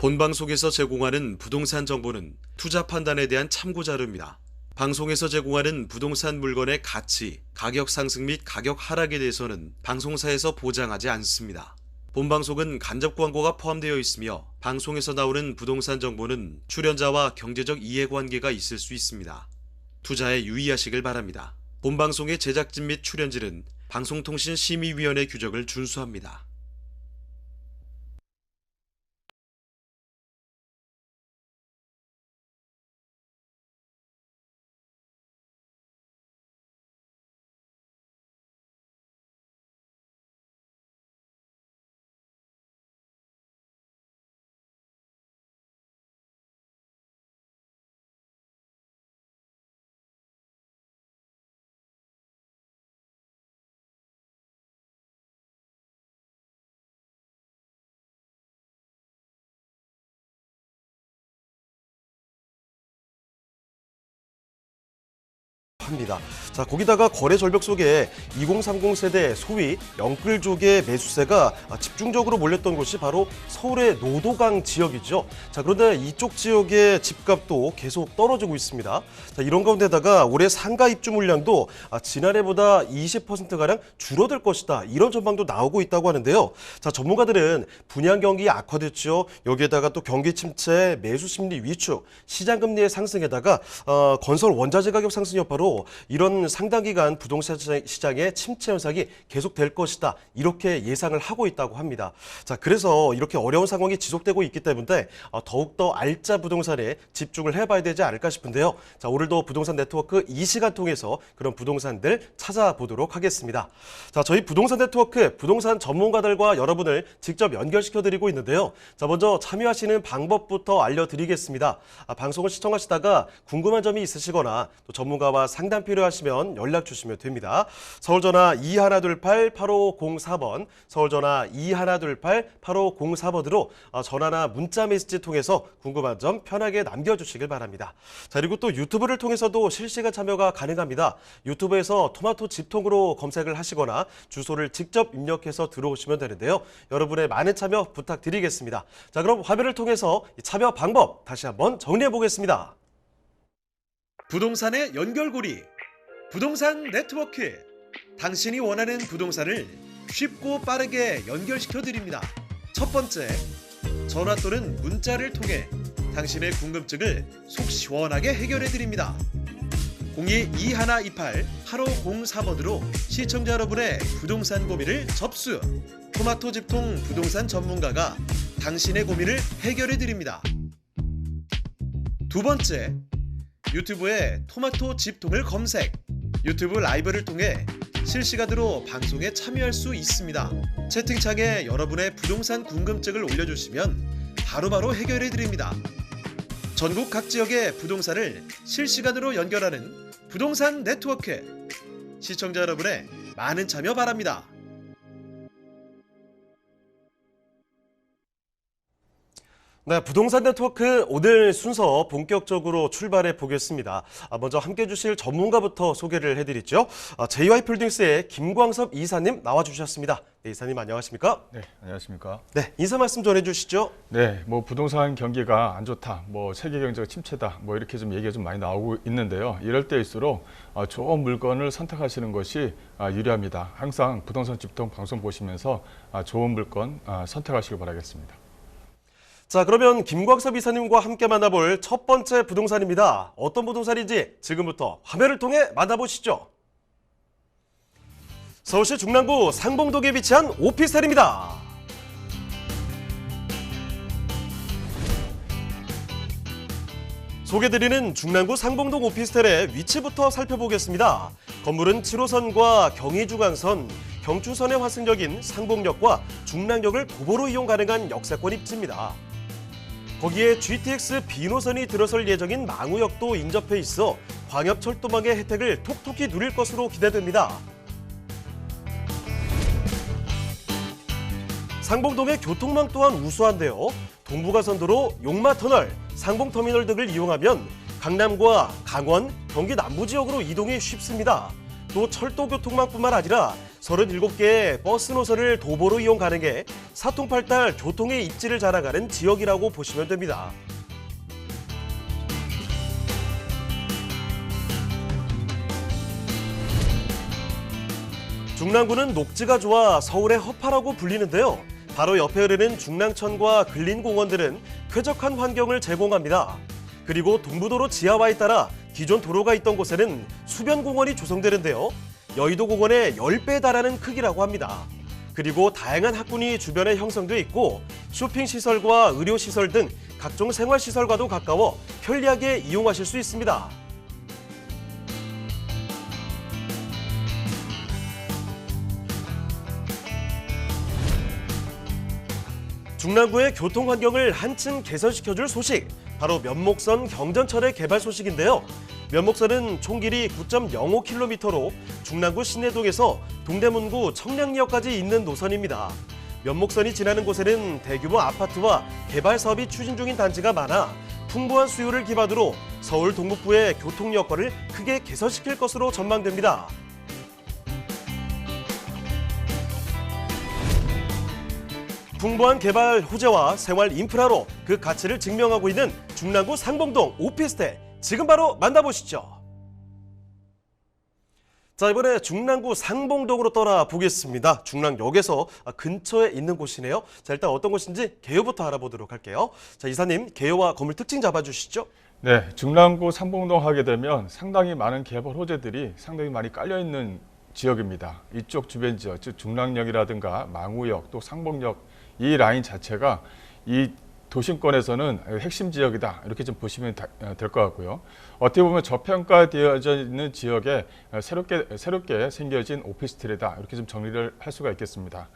본방송에서 제공하는 부동산 정보는 투자 판단에 대한 참고 자료입니다. 방송에서 제공하는 부동산 물건의 가치, 가격 상승 및 가격 하락에 대해서는 방송사에서 보장하지 않습니다. 본방송은 간접 광고가 포함되어 있으며 방송에서 나오는 부동산 정보는 출연자와 경제적 이해관계가 있을 수 있습니다. 투자에 유의하시길 바랍니다. 본방송의 제작진 및 출연진은 방송통신심의위원회 규정을 준수합니다. 합니다. 자, 거기다가 거래 절벽 속에 2030 세대 소위 영끌족의 매수세가 집중적으로 몰렸던 곳이 바로 서울의 노도강 지역이죠. 자, 그런데 이쪽 지역의 집값도 계속 떨어지고 있습니다. 자, 이런 가운데다가 올해 상가 입주 물량도 지난해보다 20%가량 줄어들 것이다. 이런 전망도 나오고 있다고 하는데요. 자, 전문가들은 분양 경기 악화됐죠. 여기에다가 또 경기 침체, 매수 심리 위축, 시장 금리의 상승에다가 건설 원자재 가격 상승 여파로 이런 상당 기간 부동산 시장의 침체 현상이 계속될 것이다. 이렇게 예상을 하고 있다고 합니다. 자, 그래서 이렇게 어려운 상황이 지속되고 있기 때문에 더욱더 알짜 부동산에 집중을 해봐야 되지 않을까 싶은데요. 자, 오늘도 부동산 네트워크 이 시간 통해서 그런 부동산들 찾아보도록 하겠습니다. 자, 저희 부동산 네트워크 부동산 전문가들과 여러분을 직접 연결시켜드리고 있는데요. 자, 먼저 참여하시는 방법부터 알려드리겠습니다. 방송을 시청하시다가 궁금한 점이 있으시거나 또 전문가와 상담 필요하시면 연락 주시면 됩니다. 서울전화 2128-8504번, 서울전화 2128-8504번으로 전화나 문자 메시지 통해서 궁금한 점 편하게 남겨주시길 바랍니다. 자, 그리고 또 유튜브를 통해서도 실시간 참여가 가능합니다. 유튜브에서 토마토 집통으로 검색을 하시거나 주소를 직접 입력해서 들어오시면 되는데요. 여러분의 많은 참여 부탁드리겠습니다. 자, 그럼 화면을 통해서 참여 방법 다시 한번 정리해 보겠습니다. 부동산의 연결고리, 부동산 네트워크. 당신이 원하는 부동산을 쉽고 빠르게 연결시켜 드립니다. 첫 번째, 전화 또는 문자를 통해 당신의 궁금증을 속 시원하게 해결해 드립니다. 02-2128-8504번으로 시청자 여러분의 부동산 고민을 접수. 토마토 집통 부동산 전문가가 당신의 고민을 해결해 드립니다. 두 번째, 유튜브에 토마토 집통을 검색. 유튜브 라이브를 통해 실시간으로 방송에 참여할 수 있습니다. 채팅창에 여러분의 부동산 궁금증을 올려주시면 바로바로 해결해 드립니다. 전국 각 지역의 부동산을 실시간으로 연결하는 부동산 네트워크. 시청자 여러분의 많은 참여 바랍니다. 네, 부동산 네트워크 오늘 순서 본격적으로 출발해 보겠습니다. 먼저 함께 해주실 전문가부터 소개를 해드리죠. JY필딩스의 김광섭 이사님 나와주셨습니다. 네, 이사님 안녕하십니까? 네, 안녕하십니까? 네, 인사 말씀 전해주시죠. 네, 부동산 경기가 안 좋다, 세계 경제가 침체다, 이렇게 좀 얘기가 좀 많이 나오고 있는데요. 이럴 때일수록 좋은 물건을 선택하시는 것이 유리합니다. 항상 부동산 집통 방송 보시면서 좋은 물건 선택하시길 바라겠습니다. 자, 그러면 김광섭 이사님과 함께 만나볼 첫 번째 부동산입니다. 어떤 부동산인지 지금부터 화면을 통해 만나보시죠. 서울시 중랑구 상봉동에 위치한 오피스텔입니다. 소개드리는 중랑구 상봉동 오피스텔의 위치부터 살펴보겠습니다. 건물은 7호선과 경의중앙선, 경추선의 환승역인 상봉역과 중랑역을 도보로 이용 가능한 역세권 입지입니다. 거기에 GTX B노선이 들어설 예정인 망우역도 인접해 있어 광역철도망의 혜택을 톡톡히 누릴 것으로 기대됩니다. 상봉동의 교통망 또한 우수한데요. 동부가선도로, 용마터널, 상봉터미널 등을 이용하면 강남과 강원, 경기 남부 지역으로 이동이 쉽습니다. 또 철도 교통망뿐만 아니라 37개의 버스 노선을 도보로 이용 가능해 사통팔달 교통의 입지를 자랑하는 지역이라고 보시면 됩니다. 중랑구는 녹지가 좋아 서울의 허파라고 불리는데요. 바로 옆에 흐르는 중랑천과 근린공원들은 쾌적한 환경을 제공합니다. 그리고 동부도로 지하와에 따라 기존 도로가 있던 곳에는 수변공원이 조성되는데요. 여의도 공원의 10배에 달하는 크기라고 합니다. 그리고 다양한 학군이 주변에 형성돼 있고 쇼핑시설과 의료시설 등 각종 생활시설과도 가까워 편리하게 이용하실 수 있습니다. 중랑구의 교통 환경을 한층 개선시켜줄 소식, 바로 면목선 경전철의 개발 소식인데요. 면목선은 총 길이 9.05km로 중랑구 신내동에서 동대문구 청량리역까지 있는 노선입니다. 면목선이 지나는 곳에는 대규모 아파트와 개발 사업이 추진 중인 단지가 많아 풍부한 수요를 기반으로 서울 동북부의 교통 여건을 크게 개선시킬 것으로 전망됩니다. 풍부한 개발 호재와 생활 인프라로 그 가치를 증명하고 있는 중랑구 상봉동 오피스텔, 지금 바로 만나보시죠. 자, 이번에 중랑구 상봉동으로 떠나보겠습니다. 중랑역에서 근처에 있는 곳이네요. 자, 일단 어떤 곳인지 개요부터 알아보도록 할게요. 자, 이사님, 개요와 건물 특징 잡아주시죠. 네, 중랑구 상봉동 하게 되면 상당히 많은 개발 호재들이 상당히 많이 깔려있는 지역입니다. 이쪽 주변 지역, 즉 중랑역이라든가 망우역, 또 상봉역, 이 라인 자체가 이 도심권에서는 핵심 지역이다, 이렇게 좀 보시면 될 것 같고요. 어떻게 보면 저평가되어져 있는 지역에 새롭게 생겨진 오피스텔이다, 이렇게 좀 정리를 할 수가 있겠습니다.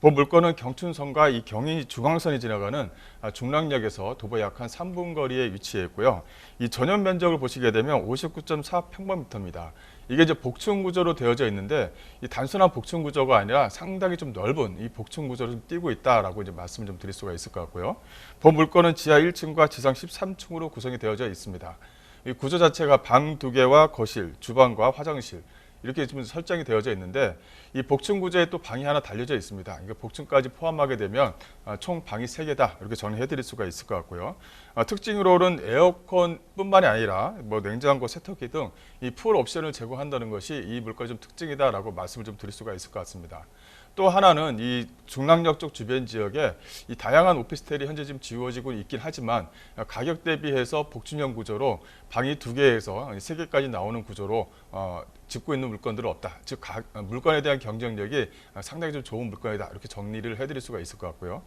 본 물건은 경춘선과 이 경인 중앙선이 지나가는 중랑역에서 도보 약 한 3분 거리에 위치해 있고요. 이 전용 면적을 보시게 되면 59.4평방미터입니다. 이게 이제 복층 구조로 되어져 있는데 이 단순한 복층 구조가 아니라 상당히 좀 넓은 이 복층 구조를 좀 띄고 있다라고 이제 말씀을 좀 드릴 수가 있을 것 같고요. 본 물건은 지하 1층과 지상 13층으로 구성이 되어져 있습니다. 이 구조 자체가 방 2개와 거실, 주방과 화장실, 이렇게 지금 설정이 되어져 있는데 이 복층 구조에 또 방이 하나 달려져 있습니다. 그러니까 복층까지 포함하게 되면 총 방이 3개다, 이렇게 정리해 드릴 수가 있을 것 같고요. 특징으로는 에어컨뿐만이 아니라 뭐 냉장고, 세탁기 등 이 풀 옵션을 제공한다는 것이 이 물건의 좀 특징이다라고 말씀을 좀 드릴 수가 있을 것 같습니다. 또 하나는 이 중랑역 쪽 주변 지역에 이 다양한 오피스텔이 현재 지금 지어지고 있긴 하지만 가격 대비해서 복층형 구조로 방이 2개에서 3개까지 나오는 구조로 짓고 있는 물건들은 없다. 즉 물건에 대한 경쟁력이 상당히 좀 좋은 물건이다, 이렇게 정리를 해드릴 수가 있을 것 같고요.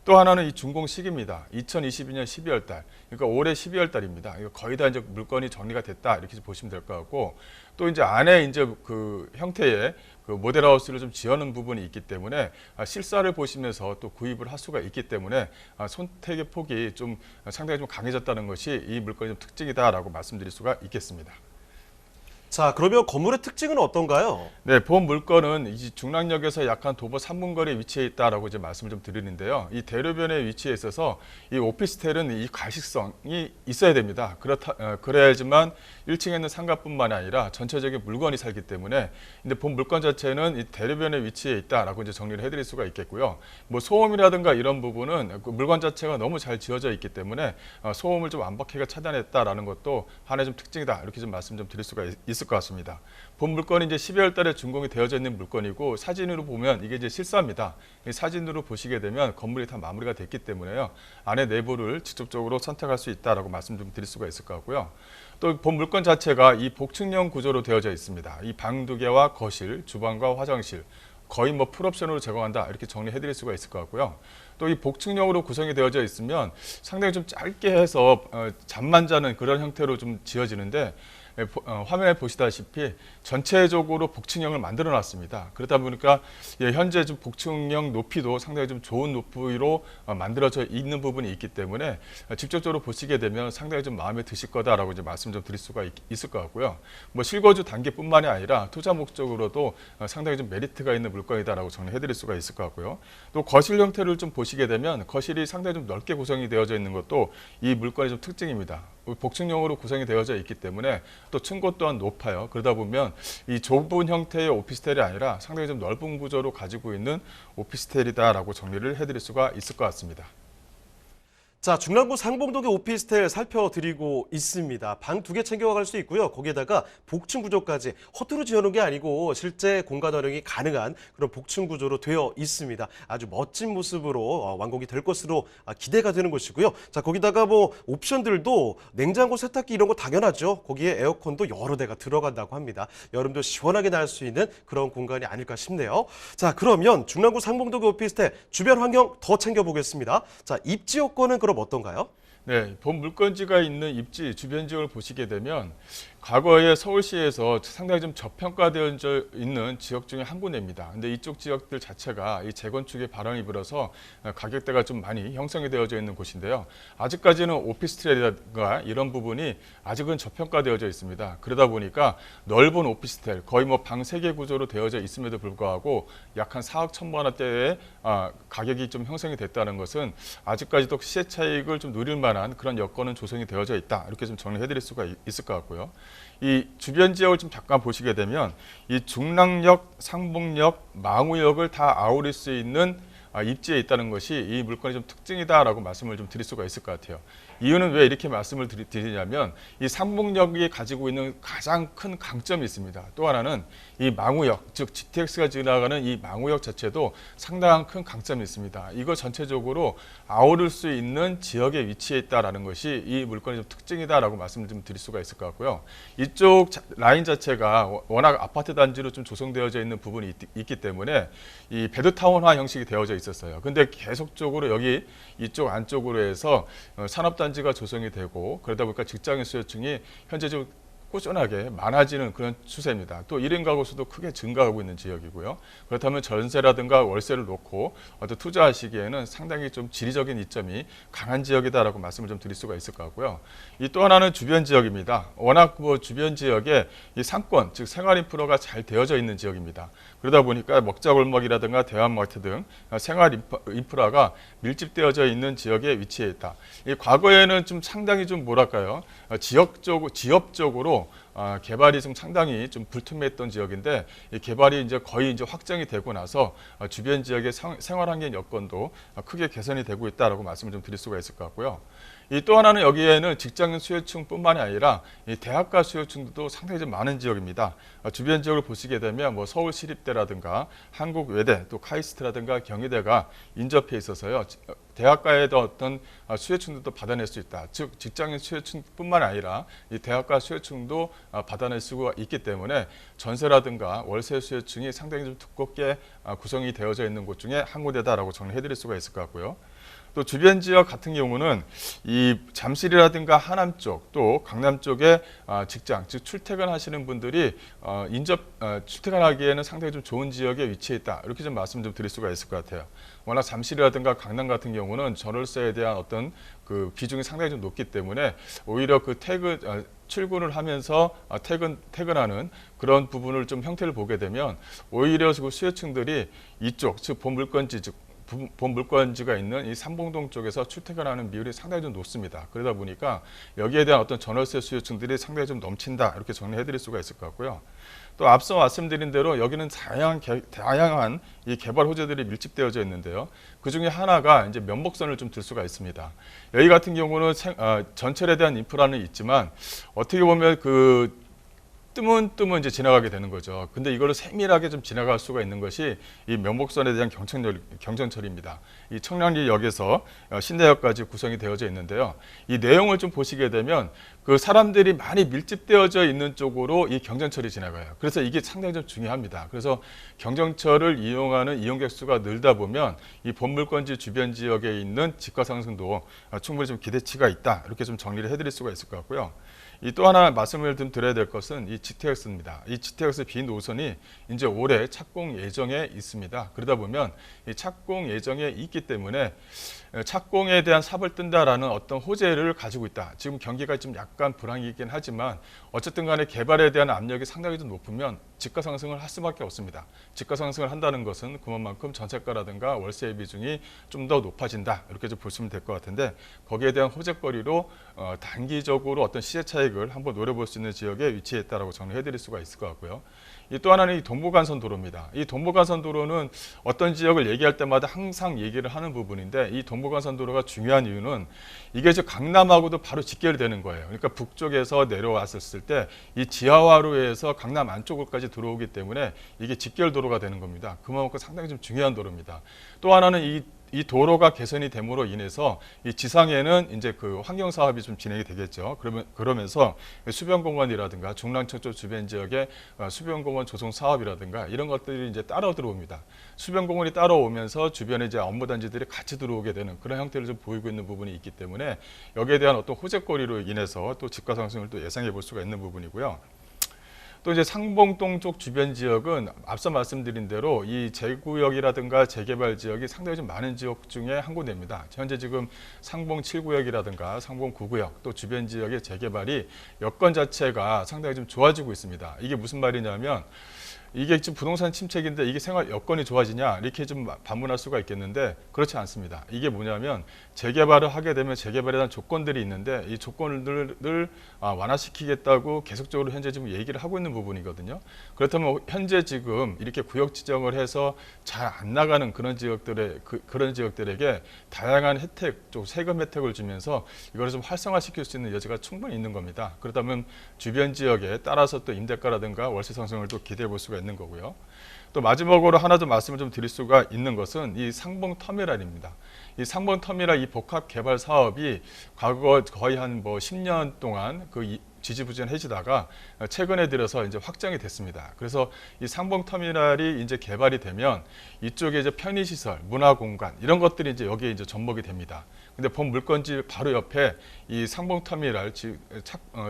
또 하나는 이 준공 시기입니다. 2022년 12월 달, 그러니까 올해 12월 달입니다. 이거 거의 다 이제 물건이 정리가 됐다, 이렇게 보시면 될 것 같고, 또 이제 안에 이제 그 형태의 그 모델하우스를 좀 지어놓은 부분이 있기 때문에 실사를 보시면서 또 구입을 할 수가 있기 때문에 선택의 폭이 좀 상당히 좀 강해졌다는 것이 이 물건의 좀 특징이다라고 말씀드릴 수가 있겠습니다. 자, 그러면 건물의 특징은 어떤가요? 네, 본 물건은 이 중랑역에서 약 한 도보 3분 거리에 위치해 있다라고 이제 말씀을 좀 드리는데요. 이 대로변에 위치해 있어서 이 오피스텔은 이 가식성이 있어야 됩니다. 그래야지만 1층에 있는 상가뿐만 아니라 전체적인 물건이 살기 때문에, 근데 본 물건 자체는 이 대로변에 위치해 있다라고 이제 정리를 해드릴 수가 있겠고요. 뭐 소음이라든가 이런 부분은 그 물건 자체가 너무 잘 지어져 있기 때문에 소음을 좀 완벽하게 차단했다라는 것도 하나의 좀 특징이다, 이렇게 좀 말씀 좀 드릴 수가 있을 것 같습니다. 본 물건이 이제 12월 달에 준공이 되어져 있는 물건이고, 사진으로 보면 이게 이제 실사입니다. 이 사진으로 보시게 되면 건물이 다 마무리가 됐기 때문에요. 안에 내부를 직접적으로 선택할 수 있다라고 말씀 좀 드릴 수가 있을 것 같고요. 또 본 물건 자체가 이 복층형 구조로 되어져 있습니다. 이 방 2개와 거실, 주방과 화장실, 거의 뭐 풀옵션으로 제공한다, 이렇게 정리해 드릴 수가 있을 것 같고요. 또 이 복층형으로 구성이 되어져 있으면 상당히 좀 짧게 해서 잠만 자는 그런 형태로 좀 지어지는데, 화면에 보시다시피 전체적으로 복층형을 만들어 놨습니다. 그러다 보니까 현재 좀 복층형 높이도 상당히 좀 좋은 높이로 만들어져 있는 부분이 있기 때문에 직접적으로 보시게 되면 상당히 좀 마음에 드실 거다라고 이제 말씀 좀 드릴 수가 있을 것 같고요. 뭐 실거주 단계뿐만이 아니라 투자 목적으로도 상당히 좀 메리트가 있는 물건이다라고 정리해 드릴 수가 있을 것 같고요. 또 거실 형태를 좀 보시게 되면 거실이 상당히 좀 넓게 구성이 되어져 있는 것도 이 물건의 좀 특징입니다. 복층형으로 구성이 되어져 있기 때문에 또 층고 또한 높아요. 그러다 보면 이 좁은 형태의 오피스텔이 아니라 상당히 좀 넓은 구조로 가지고 있는 오피스텔이다라고 정리를 해드릴 수가 있을 것 같습니다. 자, 중랑구 상봉동의 오피스텔 살펴드리고 있습니다. 방 2개 챙겨갈 수 있고요. 거기에다가 복층 구조까지 허투루 지어놓은 게 아니고 실제 공간 활용이 가능한 그런 복층 구조로 되어 있습니다. 아주 멋진 모습으로 완공이 될 것으로 기대가 되는 곳이고요. 자, 거기다가 뭐 옵션들도 냉장고, 세탁기 이런 거 당연하죠. 거기에 에어컨도 여러 대가 들어간다고 합니다. 여름도 시원하게 날 수 있는 그런 공간이 아닐까 싶네요. 자, 그러면 중랑구 상봉동의 오피스텔 주변 환경 더 챙겨보겠습니다. 자, 입지 여건은 그럼 어떤가요? 네, 본 물건지가 있는 입지 주변 지역을 보시게 되면 과거에 서울시에서 상당히 좀 저평가되어 있는 지역 중에 한 군데입니다. 근데 이쪽 지역들 자체가 이 재건축에 바람이 불어서 가격대가 좀 많이 형성이 되어져 있는 곳인데요. 아직까지는 오피스텔이라든가 이런 부분이 아직은 저평가되어져 있습니다. 그러다 보니까 넓은 오피스텔, 거의 뭐 방 3개 구조로 되어져 있음에도 불구하고 약 한 4억 1천만 원대의 가격이 좀 형성이 됐다는 것은 아직까지도 시세 차익을 좀 누릴 만한 그런 여건은 조성이 되어져 있다. 이렇게 좀 정리해 드릴 수가 있을 것 같고요. 이 주변 지역을 좀 잠깐 보시게 되면 이 중랑역, 상봉역, 망우역을 다 아우를 수 있는 입지에 있다는 것이 이 물건의 좀 특징이다라고 말씀을 좀 드릴 수가 있을 것 같아요. 이유는 왜 이렇게 말씀을 드리냐면 이 상봉역이 가지고 있는 가장 큰 강점이 있습니다. 또 하나는 이 망우역, 즉 GTX가 지나가는 이 망우역 자체도 상당한 큰 강점이 있습니다. 이거 전체적으로 아우를 수 있는 지역에 위치해 있다라는 것이 이 물건의 좀 특징이다라고 말씀을 좀 드릴 수가 있을 것 같고요. 이쪽 라인 자체가 워낙 아파트 단지로 좀 조성되어져 있는 부분이 있기 때문에 이 베드타운화 형식이 되어져 있었어요. 근데 계속적으로 여기 이쪽 안쪽으로 해서 산업단지가 조성이 되고 그러다 보니까 직장인 수요층이 현재 좀 꾸준하게 많아지는 그런 추세입니다. 또 1인 가구 수도 크게 증가하고 있는 지역이고요. 그렇다면 전세라든가 월세를 놓고 어떤 투자하시기에는 상당히 좀 지리적인 이점이 강한 지역이다라고 말씀을 좀 드릴 수가 있을 것 같고요. 이 또 하나는 주변 지역입니다. 워낙 뭐 주변 지역에 이 상권, 즉 생활 인프라가 잘 되어져 있는 지역입니다. 그러다 보니까 먹자골목이라든가 대한마트 등 생활 인프라가 밀집되어져 있는 지역에 위치해 있다. 이 과거에는 좀 상당히 좀 뭐랄까요, 지역적으로 개발이 좀 상당히 좀 불투명했던 지역인데 이 개발이 이제 거의 이제 확정이 되고 나서 주변 지역의 생활 환경 여건도 크게 개선이 되고 있다라고 말씀을 좀 드릴 수가 있을 것 같고요. 이 또 하나는 여기에는 직장인 수요층뿐만이 아니라 이 대학가 수요층도 상당히 좀 많은 지역입니다. 주변 지역을 보시게 되면 뭐 서울시립대라든가 한국외대, 또 카이스트라든가 경희대가 인접해 있어서요. 대학가의 어떤 수요층도 받아낼 수 있다. 즉 직장인 수요층뿐만 아니라 이 대학가 수요층도 받아낼 수가 있기 때문에 전세라든가 월세 수요층이 상당히 좀 두껍게 구성이 되어져 있는 곳 중에 한 군데다라고 정리해드릴 수가 있을 것 같고요. 또 주변 지역 같은 경우는 이 잠실이라든가 하남 쪽, 또 강남 쪽에 직장, 즉 출퇴근하시는 분들이 출퇴근하기에는 상당히 좀 좋은 지역에 위치해 있다. 이렇게 좀 말씀 좀 드릴 수가 있을 것 같아요. 워낙 잠실이라든가 강남 같은 경우는 전월세에 대한 어떤 그 비중이 상당히 좀 높기 때문에 오히려 그 출근을 하면서 퇴근하는 그런 부분을 좀 형태를 보게 되면 오히려 그 수요층들이 이쪽, 즉 본물건지, 즉 본 물건지가 있는 이 삼봉동 쪽에서 출퇴근하는 비율이 상당히 좀 높습니다. 그러다 보니까 여기에 대한 어떤 전월세 수요층들이 상당히 좀 넘친다. 이렇게 정리해드릴 수가 있을 것 같고요. 또 앞서 말씀드린 대로 여기는 다양한 이 개발 호재들이 밀집되어져 있는데요. 그 중에 하나가 이제 면목선을 좀 들 수가 있습니다. 여기 같은 경우는 전철에 대한 인프라는 있지만 어떻게 보면 그 뜨문뜨문 이제 지나가게 되는 거죠. 근데 이거를 세밀하게 좀 지나갈 수가 있는 것이 이 면목선에 대한 경전철입니다. 이 청량리역에서 신대역까지 구성이 되어져 있는데요. 이 내용을 좀 보시게 되면 그 사람들이 많이 밀집되어져 있는 쪽으로 이 경전철이 지나가요. 그래서 이게 상당히 좀 중요합니다. 그래서 경전철을 이용하는 이용객 수가 늘다 보면 이 본물건지 주변 지역에 있는 집가 상승도 충분히 좀 기대치가 있다. 이렇게 좀 정리를 해드릴 수가 있을 것 같고요. 이 또 하나 말씀을 좀 드려야 될 것은 이 GTX입니다. 이 GTX B 노선이 이제 올해 착공 예정에 있습니다. 그러다 보면 이 착공 예정에 있기 때문에 착공에 대한 삽을 뜬다라는 어떤 호재를 가지고 있다. 지금 경기가 좀 약간 불황이긴 하지만 어쨌든 간에 개발에 대한 압력이 상당히 좀 높으면 집가 상승을 할 수밖에 없습니다. 집가 상승을 한다는 것은 그만큼 전세가라든가 월세의 비중이 좀 더 높아진다. 이렇게 좀 보시면 될 것 같은데 거기에 대한 호재거리로 단기적으로 어떤 시세 차익을 한번 노려볼 수 있는 지역에 위치했다라고 정리해드릴 수가 있을 것 같고요. 또 하나는 이 동부간선 도로입니다. 이 동부간선 도로는 어떤 지역을 얘기할 때마다 항상 얘기를 하는 부분인데 이 동부간선 도로가 중요한 이유는 이게 저 강남하고도 바로 직결이 되는 거예요. 그러니까 북쪽에서 내려왔을 때 이 지하화로에서 강남 안쪽으로까지 들어오기 때문에 이게 직결 도로가 되는 겁니다. 그만큼 상당히 좀 중요한 도로입니다. 또 하나는 이 도로가 개선이 됨으로 인해서 이 지상에는 이제 그 환경 사업이 좀 진행이 되겠죠. 그러면서 수변공원이라든가 중랑천쪽 주변 지역의 수변공원 조성 사업이라든가 이런 것들이 이제 따라 들어옵니다. 수변공원이 따라오면서 주변에 이제 업무단지들이 같이 들어오게 되는 그런 형태를 좀 보이고 있는 부분이 있기 때문에 여기에 대한 어떤 호재거리로 인해서 또 집가 상승을 또 예상해 볼 수가 있는 부분이고요. 또 이제 상봉동 쪽 주변 지역은 앞서 말씀드린 대로 이 재구역이라든가 재개발 지역이 상당히 좀 많은 지역 중에 한 군데입니다. 현재 지금 상봉 7구역이라든가 상봉 9구역 또 주변 지역의 재개발이 여건 자체가 상당히 좀 좋아지고 있습니다. 이게 무슨 말이냐면 이게 지금 부동산 침체기인데 이게 생활 여건이 좋아지냐 이렇게 좀 반문할 수가 있겠는데 그렇지 않습니다. 이게 뭐냐면 재개발을 하게 되면 재개발에 대한 조건들이 있는데 이 조건들을 완화시키겠다고 계속적으로 현재 지금 얘기를 하고 있는 부분이거든요. 그렇다면 현재 지금 이렇게 구역 지정을 해서 잘 안 나가는 그런 그런 지역들에게 다양한 혜택, 좀 세금 혜택을 주면서 이걸 좀 활성화시킬 수 있는 여지가 충분히 있는 겁니다. 그렇다면 주변 지역에 따라서 또 임대가라든가 월세 상승을 또 기대해 볼 수가 있는 거고요. 또 마지막으로 하나 더 말씀을 좀 드릴 수가 있는 것은 이 상봉 터미널입니다. 이 상봉 터미널 이 복합 개발 사업이 과거 거의 한 10년 동안 그 지지부진해지다가 최근에 들어서 이제 확정이 됐습니다. 그래서 이 상봉 터미널이 이제 개발이 되면 이쪽에 이제 편의시설, 문화공간 이런 것들이 이제 여기에 이제 접목이 됩니다. 근데 본 물건지 바로 옆에 이 상봉 터미널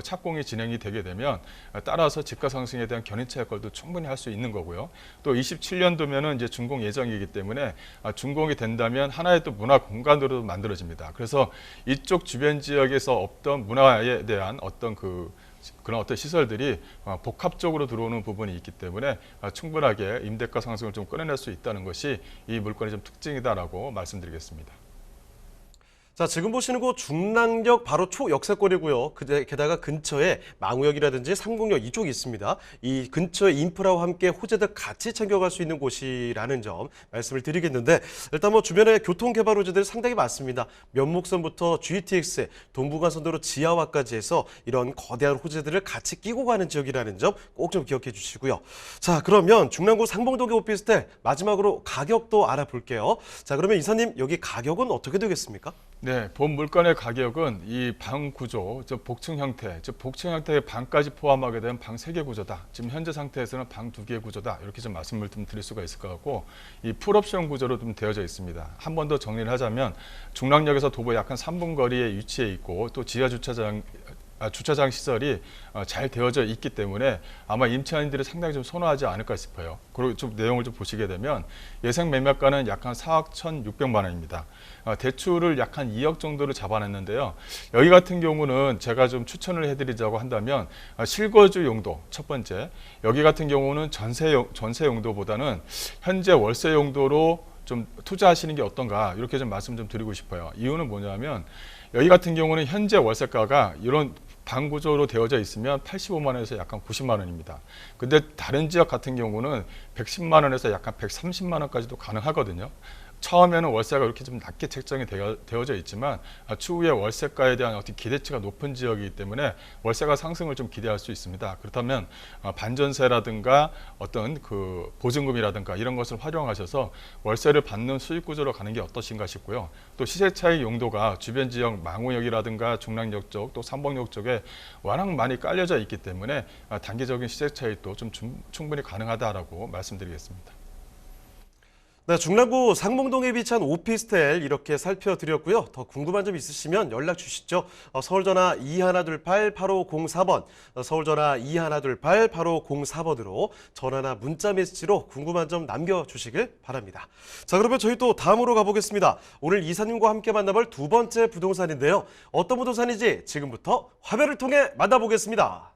착공이 진행이 되게 되면 따라서 집가 상승에 대한 견인차 역할도 충분히 할 수 있는 거고요. 또 27년도면은 이제 준공 예정이기 때문에 준공이 된다면 하나의 또 문화 공간으로 만들어집니다. 그래서 이쪽 주변 지역에서 없던 문화에 대한 어떤 그런 어떤 시설들이 복합적으로 들어오는 부분이 있기 때문에 충분하게 임대가 상승을 좀 끌어낼 수 있다는 것이 이 물건의 좀 특징이다라고 말씀드리겠습니다. 자, 지금 보시는 곳 중랑역 바로 초역세권이고요. 게다가 근처에 망우역이라든지 상봉역 이쪽이 있습니다. 이 근처의 인프라와 함께 호재들 같이 챙겨갈 수 있는 곳이라는 점 말씀을 드리겠는데 일단 주변에 교통개발 호재들이 상당히 많습니다. 면목선부터 GTX, 동부간선도로 지하화까지 해서 이런 거대한 호재들을 같이 끼고 가는 지역이라는 점 꼭 좀 기억해 주시고요. 자, 그러면 중랑구 상봉동의 오피스텔 마지막으로 가격도 알아볼게요. 자, 그러면 이사님 여기 가격은 어떻게 되겠습니까? 네, 본 물건의 가격은 이 방 구조, 복층 형태, 복층 형태의 방까지 포함하게 된 방 3개 구조다. 지금 현재 상태에서는 방 2개 구조다. 이렇게 좀 말씀을 좀 드릴 수가 있을 것 같고 이 풀옵션 구조로 좀 되어져 있습니다. 한 번 더 정리를 하자면 중랑역에서 도보 약 한 3분 거리에 위치해 있고 또 지하 주차장 시설이 잘 되어져 있기 때문에 아마 임차인들이 상당히 좀 선호하지 않을까 싶어요. 그리고 좀 내용을 좀 보시게 되면 예상 매매가는 약 한 4억 1,600만 원입니다. 대출을 약 한 2억 정도를 잡아냈는데요. 여기 같은 경우는 제가 좀 추천을 해드리자고 한다면 실거주 용도 첫 번째, 여기 같은 경우는 전세 용도보다는 현재 월세 용도로 좀 투자하시는 게 어떤가 이렇게 좀 말씀 좀 드리고 싶어요. 이유는 뭐냐면 여기 같은 경우는 현재 월세가가 이런 방 구조로 되어져 있으면 85만 원에서 약간 90만 원입니다. 근데 다른 지역 같은 경우는 110만 원에서 약간 130만 원까지도 가능하거든요. 처음에는 월세가 이렇게 좀 낮게 책정이 되어져 있지만 추후에 월세가에 대한 어떤 기대치가 높은 지역이기 때문에 월세가 상승을 좀 기대할 수 있습니다. 그렇다면 반전세라든가 어떤 그 보증금이라든가 이런 것을 활용하셔서 월세를 받는 수익 구조로 가는 게 어떠신가 싶고요. 또 시세 차익 용도가 주변 지역 망우역이라든가 중랑역 쪽 또 삼봉역 쪽에 워낙 많이 깔려져 있기 때문에 단기적인 시세 차익도 좀 충분히 가능하다라고 말씀드리겠습니다. 네, 중랑구 상봉동에 위치한 오피스텔 이렇게 살펴드렸고요. 더 궁금한 점 있으시면 연락 주시죠. 서울전화 2128-8504번, 서울전화 2128-8504번으로 전화나 문자 메시지로 궁금한 점 남겨주시길 바랍니다. 자, 그러면 저희 또 다음으로 가보겠습니다. 오늘 이사님과 함께 만나볼 두 번째 부동산인데요. 어떤 부동산인지 지금부터 화면을 통해 만나보겠습니다.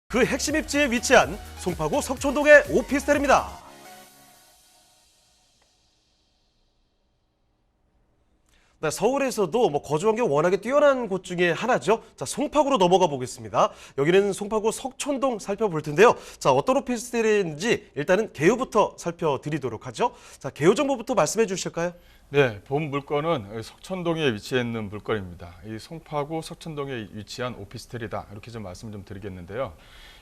그 핵심 입지에 위치한 송파구 석촌동의 오피스텔입니다. 네, 서울에서도 거주 환경 워낙에 뛰어난 곳 중에 하나죠. 자, 송파구로 넘어가 보겠습니다. 여기는 송파구 석촌동 살펴볼 텐데요. 자, 어떤 오피스텔인지 일단은 개요부터 살펴드리도록 하죠. 자, 개요 정보부터 말씀해 주실까요? 네, 본 물건은 석촌동에 위치해 있는 물건입니다. 이 송파구 석촌동에 위치한 오피스텔이다. 이렇게 좀 말씀을 좀 드리겠는데요.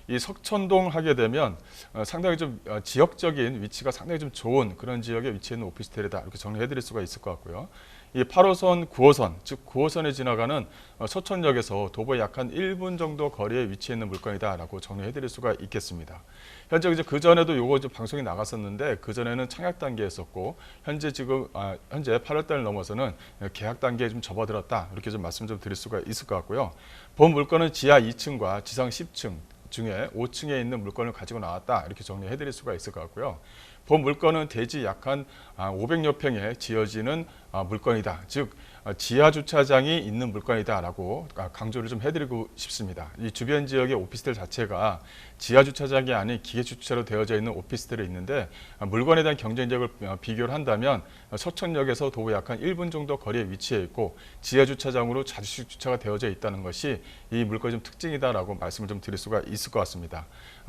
이 석촌동 하게 되면 상당히 좀 지역적인 위치가 상당히 좀 좋은 그런 지역에 위치해 있는 오피스텔이다. 이렇게 정리해 드릴 수가 있을 것 같고요. 이 8호선, 9호선, 즉 9호선에 지나가는 서촌역에서 도보의 약 한 1분 정도 거리에 위치해 있는 물건이다라고 정리해 드릴 수가 있겠습니다. 현재 이제 그 전에도 요거 좀 방송이 나갔었는데 그 전에는 청약 단계였었고 현재 8월 달 넘어서는 계약 단계에 좀 접어들었다. 이렇게 좀 말씀 좀 드릴 수가 있을 것 같고요. 본 물건은 지하 2층과 지상 10층 중에 5층에 있는 물건을 가지고 나왔다. 이렇게 정리해 드릴 수가 있을 것 같고요. 본 물건은 대지 약 한 500여 평에 지어지는 물건이다. 즉 지하 주차장이 있는 물건이다라고 강조를 좀 해드리고 싶습니다. 이 주변 지역의 오피스텔 자체가 지하 주차장이 아닌 기계 주차로 되어져 있는 오피스텔이 있는데 물건에 대한 경쟁력을 비교를 한다면 서촌역에서 도보 약 한 1분 정도 거리에 위치해 있고 지하 주차장으로 자주식 주차가 되어져 있다는 것이 이 물건의 좀 특징이다라고 말씀을 좀 드릴 수가 있을 것 같습니다.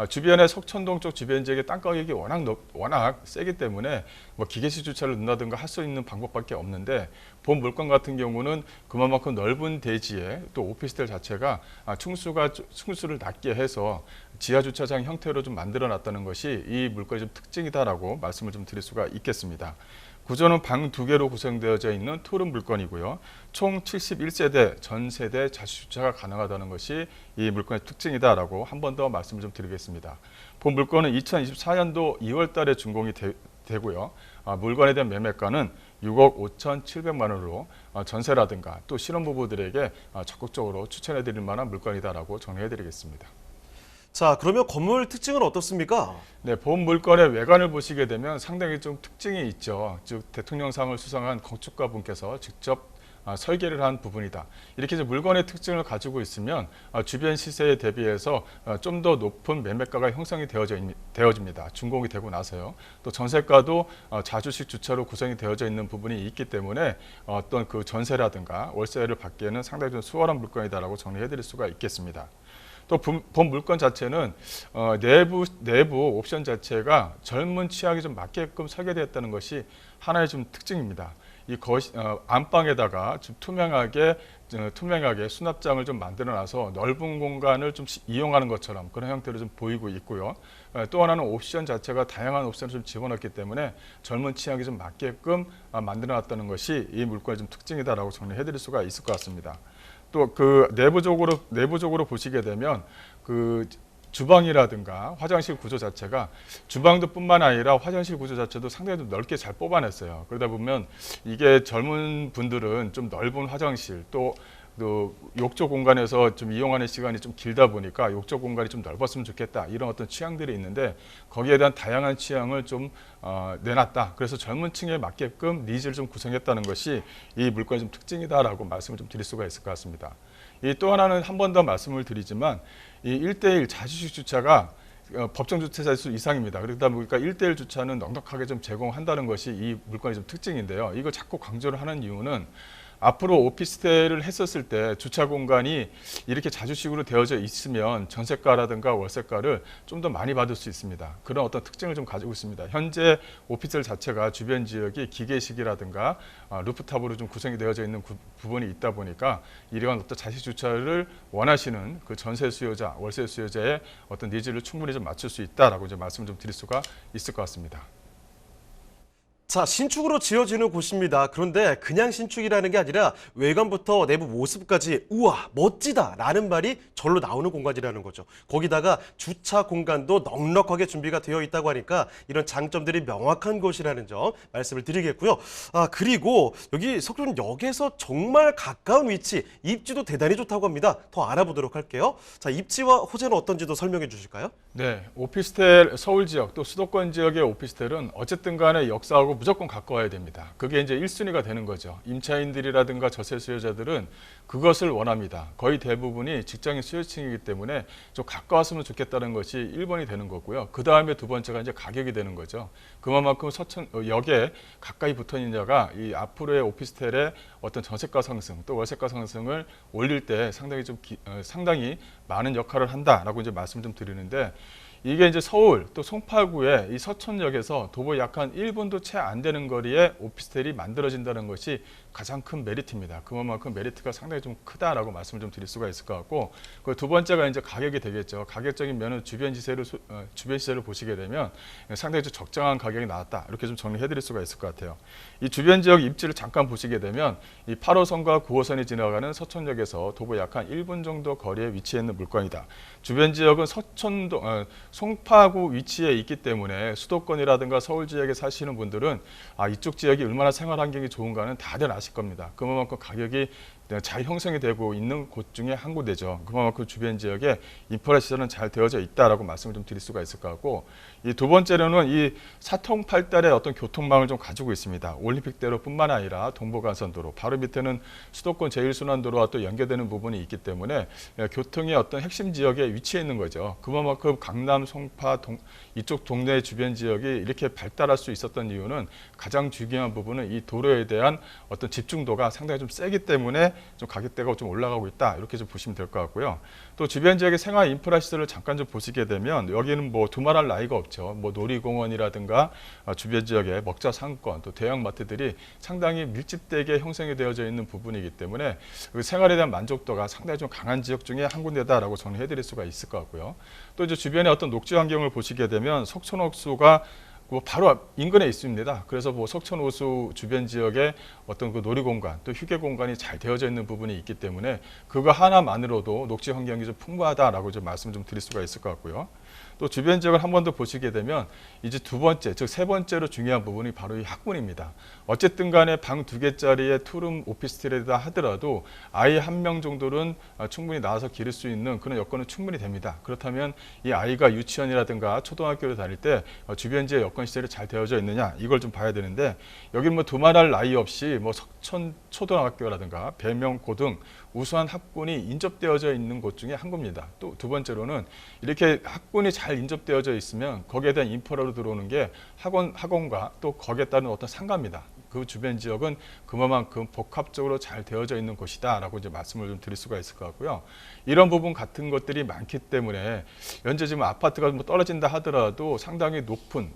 주변에 석촌동 쪽 주변 지역의 땅 가격이 워낙 세기 때문에 기계식 주차를 넣는다든가 할 수 있는 방법밖에 없는데 본 물건 같은 경우는 그만큼 넓은 대지에 또 오피스텔 자체가 층수를 낮게 해서 지하 주차장 형태로 좀 만들어 놨다는 것이 이 물건의 좀 특징이다라고 말씀을 좀 드릴 수가 있겠습니다. 구조는 방 2개로 구성되어져 있는 투룸 물건이고요. 총 71세대 전 세대 자주 주차가 가능하다는 것이 이 물건의 특징이다라고 한 번 더 말씀을 좀 드리겠습니다. 본 물건은 2024년도 2월 달에 준공이 되고요. 물건에 대한 매매가는 6억 5,700만 원으로 전세라든가 또 신혼부부들에게 적극적으로 추천해 드릴 만한 물건이다라고 정리해 드리겠습니다. 자, 그러면 건물 특징은 어떻습니까? 네, 본 물건의 외관을 보시게 되면 상당히 좀 특징이 있죠. 즉 대통령상을 수상한 건축가 분께서 직접 설계를 한 부분이다. 이렇게 이제 물건의 특징을 가지고 있으면 주변 시세에 대비해서 좀 더 높은 매매가가 형성이 되어집니다. 준공이 되고 나서요. 또 전세가도 자주식 주차로 구성이 되어져 있는 부분이 있기 때문에 어떤 그 전세라든가 월세를 받기에는 상당히 좀 수월한 물건이다라고 정리해 드릴 수가 있겠습니다. 또 본 물건 자체는 내부 옵션 자체가 젊은 취향에 좀 맞게끔 설계되었다는 것이 하나의 좀 특징입니다. 안방에다가 좀 투명하게 수납장을 좀 만들어놔서 넓은 공간을 좀 이용하는 것처럼 그런 형태로 좀 보이고 있고요. 또 하나는 옵션 자체가 다양한 옵션을 좀 집어넣기 때문에 젊은 취향에 좀 맞게끔 만들어놨다는 것이 이 물건의 좀 특징이다라고 정리해드릴 수가 있을 것 같습니다. 또 그 내부적으로 보시게 되면 그 주방이라든가 화장실 구조 자체가 주방도 뿐만 아니라 화장실 구조 자체도 상당히 좀 넓게 잘 뽑아냈어요. 그러다 보면 이게 젊은 분들은 좀 넓은 화장실 또 욕조 공간에서 좀 이용하는 시간이 좀 길다 보니까 욕조 공간이 좀 넓었으면 좋겠다 이런 어떤 취향들이 있는데 거기에 대한 다양한 취향을 좀 내놨다. 그래서 젊은 층에 맞게끔 니즈를 좀 구성했다는 것이 이 물건의 좀 특징이다라고 말씀을 좀 드릴 수가 있을 것 같습니다. 이 또 하나는 한 번 더 말씀을 드리지만 이 1대1 자주식 주차가 법정 주차자 수 이상입니다. 그러다 보니까 1대1 주차는 넉넉하게 좀 제공한다는 것이 이 물건의 좀 특징인데요. 이걸 자꾸 강조를 하는 이유는 앞으로 오피스텔을 했었을 때 주차 공간이 이렇게 자주식으로 되어져 있으면 전세가라든가 월세가를 좀 더 많이 받을 수 있습니다. 그런 어떤 특징을 좀 가지고 있습니다. 현재 오피스텔 자체가 주변 지역이 기계식이라든가 루프탑으로 좀 구성이 되어져 있는 부분이 있다 보니까 이러한 어떤 자식 주차를 원하시는 그 전세 수요자, 월세 수요자의 어떤 니즈를 충분히 좀 맞출 수 있다라고 이제 말씀을 좀 드릴 수가 있을 것 같습니다. 자, 신축으로 지어지는 곳입니다. 그런데 그냥 신축이라는 게 아니라 외관부터 내부 모습까지 우와 멋지다 라는 말이 절로 나오는 공간이라는 거죠. 거기다가 주차 공간도 넉넉하게 준비가 되어 있다고 하니까 이런 장점들이 명확한 곳이라는 점 말씀을 드리겠고요. 그리고 여기 석촌역에서 정말 가까운 위치, 입지도 대단히 좋다고 합니다. 더 알아보도록 할게요. 자, 입지와 호재는 어떤지도 설명해 주실까요? 네, 오피스텔 서울 지역 또 수도권 지역의 오피스텔은 어쨌든 간에 역사하고 무조건 가까워야 됩니다. 그게 이제 1순위가 되는 거죠. 임차인들이라든가 저세 수요자들은 그것을 원합니다. 거의 대부분이 직장인 수요층이기 때문에 좀 가까웠으면 좋겠다는 것이 1번이 되는 거고요. 그 다음에 두 번째가 이제 가격이 되는 거죠. 그만큼 역에 가까이 붙어 있느냐가 이 앞으로의 오피스텔의 어떤 전세가 상승 또 월세가 상승을 올릴 때 상당히 많은 역할을 한다라고 이제 말씀 좀 드리는데 이게 이제 서울 또 송파구의 이 서촌역에서 도보 약 한 1분도 채 안 되는 거리에 오피스텔이 만들어진다는 것이 가장 큰 메리트입니다. 그만큼 메리트가 상당히 좀 크다라고 말씀을 좀 드릴 수가 있을 것 같고 그 두 번째가 이제 가격이 되겠죠. 가격적인 면은 주변 시세를 보시게 되면 상당히 좀 적정한 가격이 나왔다. 이렇게 좀 정리해 드릴 수가 있을 것 같아요. 이 주변 지역 입지를 잠깐 보시게 되면 이 8호선과 9호선이 지나가는 서촌역에서 도보 약 한 1분 정도 거리에 위치해 있는 물건이다. 주변 지역은 송파구 위치에 있기 때문에 수도권이라든가 서울 지역에 사시는 분들은 이쪽 지역이 얼마나 생활 환경이 좋은가는 다들 아실 겁니다. 그만큼 가격이 잘 형성이 되고 있는 곳 중에 한 군데죠. 그만큼 주변 지역에 인프라 시설은 잘 되어져 있다라고 말씀을 좀 드릴 수가 있을 것 같고 이 두 번째로는 이 사통팔달의 어떤 교통망을 좀 가지고 있습니다. 올림픽대로뿐만 아니라 동부간선도로 바로 밑에는 수도권 제1순환도로와 또 연계되는 부분이 있기 때문에 교통의 어떤 핵심 지역에 위치해 있는 거죠. 그만큼 강남, 송파, 이쪽 동네 주변 지역이 이렇게 발달할 수 있었던 이유는 가장 중요한 부분은 이 도로에 대한 어떤 집중도가 상당히 좀 세기 때문에 좀 가격대가 좀 올라가고 있다 이렇게 좀 보시면 될 것 같고요. 또 주변 지역의 생활 인프라 시설을 잠깐 좀 보시게 되면 여기는 뭐 두말할 나위가 없죠. 뭐 놀이공원이라든가 주변 지역의 먹자 상권 또 대형 마트들이 상당히 밀집되게 형성이 되어져 있는 부분이기 때문에 그 생활에 대한 만족도가 상당히 좀 강한 지역 중에 한 군데다라고 정리해드릴 수가 있을 것 같고요. 또 이제 주변의 어떤 녹지 환경을 보시게 되면 석촌호수가 바로 인근에 있습니다. 그래서 석촌호수 주변 지역에 어떤 그 놀이공간 또 휴게 공간이 잘 되어져 있는 부분이 있기 때문에 그거 하나만으로도 녹지 환경이 좀 풍부하다라고 좀 말씀 좀 드릴 수가 있을 것 같고요. 또 주변 지역을 한 번 더 보시게 되면 이제 두 번째, 즉 세 번째로 중요한 부분이 바로 이 학군입니다. 어쨌든 간에 방 2개짜리의 투룸 오피스텔이다 하더라도 아이 한 명 정도는 충분히 나와서 기를 수 있는 그런 여건은 충분히 됩니다. 그렇다면 이 아이가 유치원이라든가 초등학교를 다닐 때 주변 지역 여건 시설이 잘 되어져 있느냐 이걸 좀 봐야 되는데 여기는 뭐 두말할 나위 없이 뭐 석촌 초등학교라든가 배명고 등 우수한 학군이 인접되어져 있는 곳 중에 한 곳입니다. 또 두 번째로는 이렇게 학군이 잘 인접되어져 있으면 거기에 대한 인프라로 들어오는 게 학원과 또 거기에 따른 어떤 상가입니다. 그 주변 지역은 그만큼 복합적으로 잘 되어져 있는 곳이다라고 이제 말씀을 좀 드릴 수가 있을 것 같고요. 이런 부분 같은 것들이 많기 때문에 현재 지금 아파트가 뭐 떨어진다 하더라도 상당히 높은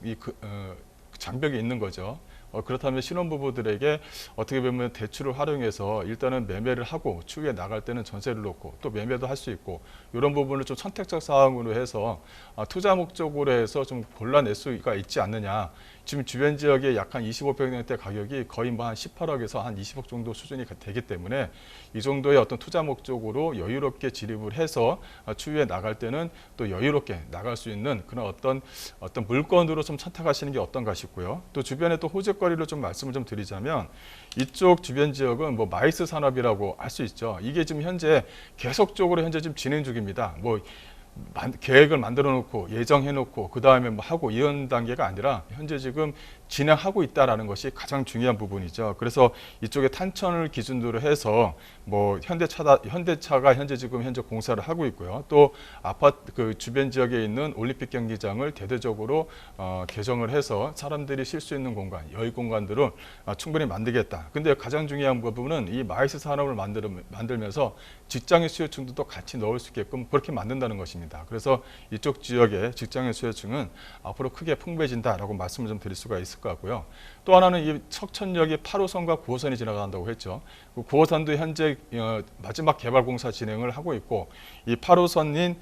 장벽이 있는 거죠. 그렇다면 신혼부부들에게 어떻게 보면 대출을 활용해서 일단은 매매를 하고 추후에 나갈 때는 전세를 놓고 또 매매도 할 수 있고 이런 부분을 좀 선택적 사항으로 해서 투자 목적으로 해서 좀 골라낼 수가 있지 않느냐. 지금 주변 지역의 약 한 25평대 가격이 거의 뭐 한 18억에서 한 20억 정도 수준이 되기 때문에 이 정도의 어떤 투자 목적으로 여유롭게 진입을 해서 추후에 나갈 때는 또 여유롭게 나갈 수 있는 그런 어떤 물건으로 좀 선택하시는 게 어떤가 싶고요. 또 주변에 또 호재거리로 좀 말씀을 좀 드리자면 이쪽 주변 지역은 뭐 마이스 산업이라고 할 수 있죠. 이게 지금 현재 계속적으로 현재 지금 진행 중입니다. 뭐 계획을 만들어 놓고 예정해 놓고 그 다음에 뭐 하고 이런 단계가 아니라 현재 지금 진행하고 있다라는 것이 가장 중요한 부분이죠. 그래서 이쪽에 탄천을 기준으로 해서 뭐 현대차가 현재 공사를 하고 있고요. 또 아파트 그 주변 지역에 있는 올림픽 경기장을 대대적으로 개정을 해서 사람들이 쉴 수 있는 공간, 여유 공간들을 충분히 만들겠다. 근데 가장 중요한 부분은 이 마이스 산업을 만들면서 직장인 수요층도 또 같이 넣을 수 있게끔 그렇게 만든다는 것입니다. 그래서 이쪽 지역의 직장인 수요층은 앞으로 크게 풍부해진다라고 말씀을 좀 드릴 수가 있을 것 같고요. 또 하나는 이 석천역이 8호선과 9호선이 지나간다고 했죠. 그 9호선도 현재 마지막 개발 공사 진행을 하고 있고 이 8호선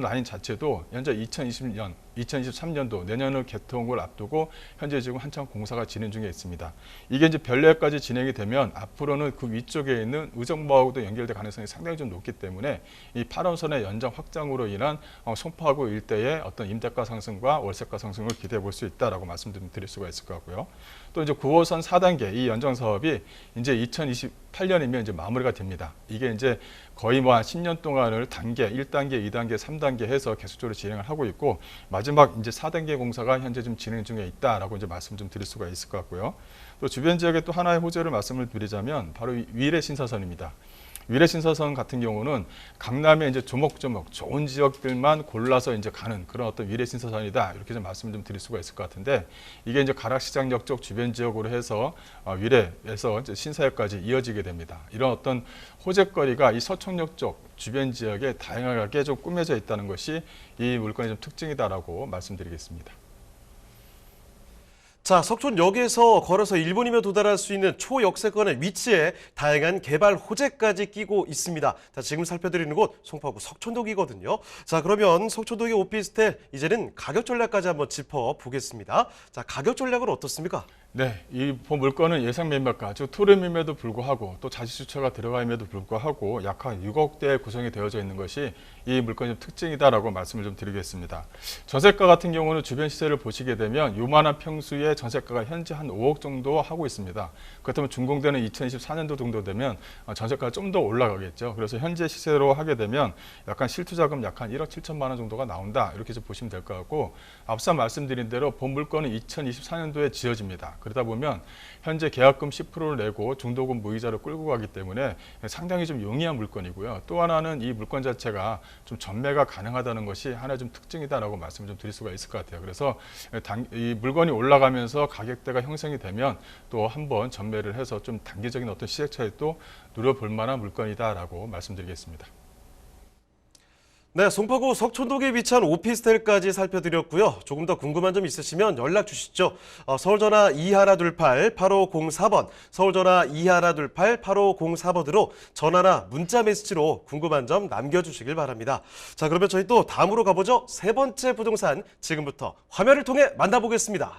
라인 자체도 현재 2023년도 내년을 개통을 앞두고 현재 지금 한창 공사가 진행 중에 있습니다. 이게 이제 별내까지 진행이 되면 앞으로는 그 위쪽에 있는 의정부하고도 연결될 가능성이 상당히 좀 높기 때문에 이 8호선의 연장 확장으로 인한 송파구 일대의 어떤 임대가 상승과 월세가 상승을 기대해 볼 수 있다라고 말씀드릴 수가 있을 것 같고요. 또 이제 9호선 4단계 이 연장 사업이 이제 2028년이면 이제 마무리가 됩니다. 이게 이제 거의 뭐 한 10년 동안을 단계 1단계, 2단계, 3단계 해서 계속적으로 진행을 하고 있고 마지막 이제 4단계 공사가 현재 좀 진행 중에 있다라고 이제 말씀 좀 드릴 수가 있을 것 같고요. 또 주변 지역에 또 하나의 호재를 말씀을 드리자면 바로 위례 신사선입니다. 위례 신사선 같은 경우는 강남에 이제 조목조목 좋은 지역들만 골라서 이제 가는 그런 어떤 위례 신사선이다 이렇게 좀 말씀을 좀 드릴 수가 있을 것 같은데 이게 이제 가락시장역 쪽 주변 지역으로 해서 위례에서 이제 신사역까지 이어지게 됩니다. 이런 어떤 호재거리가 이 서청역 쪽 주변 지역에 다양하게 좀 꾸며져 있다는 것이 이 물건의 좀 특징이다라고 말씀드리겠습니다. 자, 석촌역에서 걸어서 1분이면 도달할 수 있는 초역세권의 위치에 다양한 개발 호재까지 끼고 있습니다. 자, 지금 살펴드리는 곳 송파구 석촌동이거든요. 자, 그러면 석촌동의 오피스텔 이제는 가격 전략까지 한번 짚어보겠습니다. 자, 가격 전략은 어떻습니까? 네, 이 물건은 예상 매매가, 즉 토름임에도 불구하고 또 자치주차가 들어감에도 불구하고 약 한 6억대 구성이 되어져 있는 것이 이 물건의 특징이다라고 말씀을 좀 드리겠습니다. 전세가 같은 경우는 주변 시세를 보시게 되면 요만한 평수의 전세가가 현재 한 5억 정도 하고 있습니다. 그렇다면 준공되는 2024년도 정도 되면 전세가가 좀 더 올라가겠죠. 그래서 현재 시세로 하게 되면 약간 실투자금 약 한 1억 7천만 원 정도가 나온다. 이렇게 좀 보시면 될 것 같고 앞서 말씀드린 대로 본 물건은 2024년도에 지어집니다. 그러다 보면 현재 계약금 10%를 내고 중도금 무이자를 끌고 가기 때문에 상당히 좀 용이한 물건이고요. 또 하나는 이 물건 자체가 좀 전매가 가능하다는 것이 하나의 좀 특징이다라고 말씀을 좀 드릴 수가 있을 것 같아요. 그래서 이 물건이 올라가면서 가격대가 형성이 되면 또 한번 전매를 해서 좀 단기적인 어떤 시세 차익도 누려볼 만한 물건이다라고 말씀드리겠습니다. 네, 송파구 석촌동에 위치한 오피스텔까지 살펴드렸고요. 조금 더 궁금한 점 있으시면 연락 주시죠. 서울전화 2128-8504번, 서울전화 2128-8504번으로 전화나 문자 메시지로 궁금한 점 남겨주시길 바랍니다. 자, 그러면 저희 또 다음으로 가보죠. 세 번째 부동산 지금부터 화면을 통해 만나보겠습니다.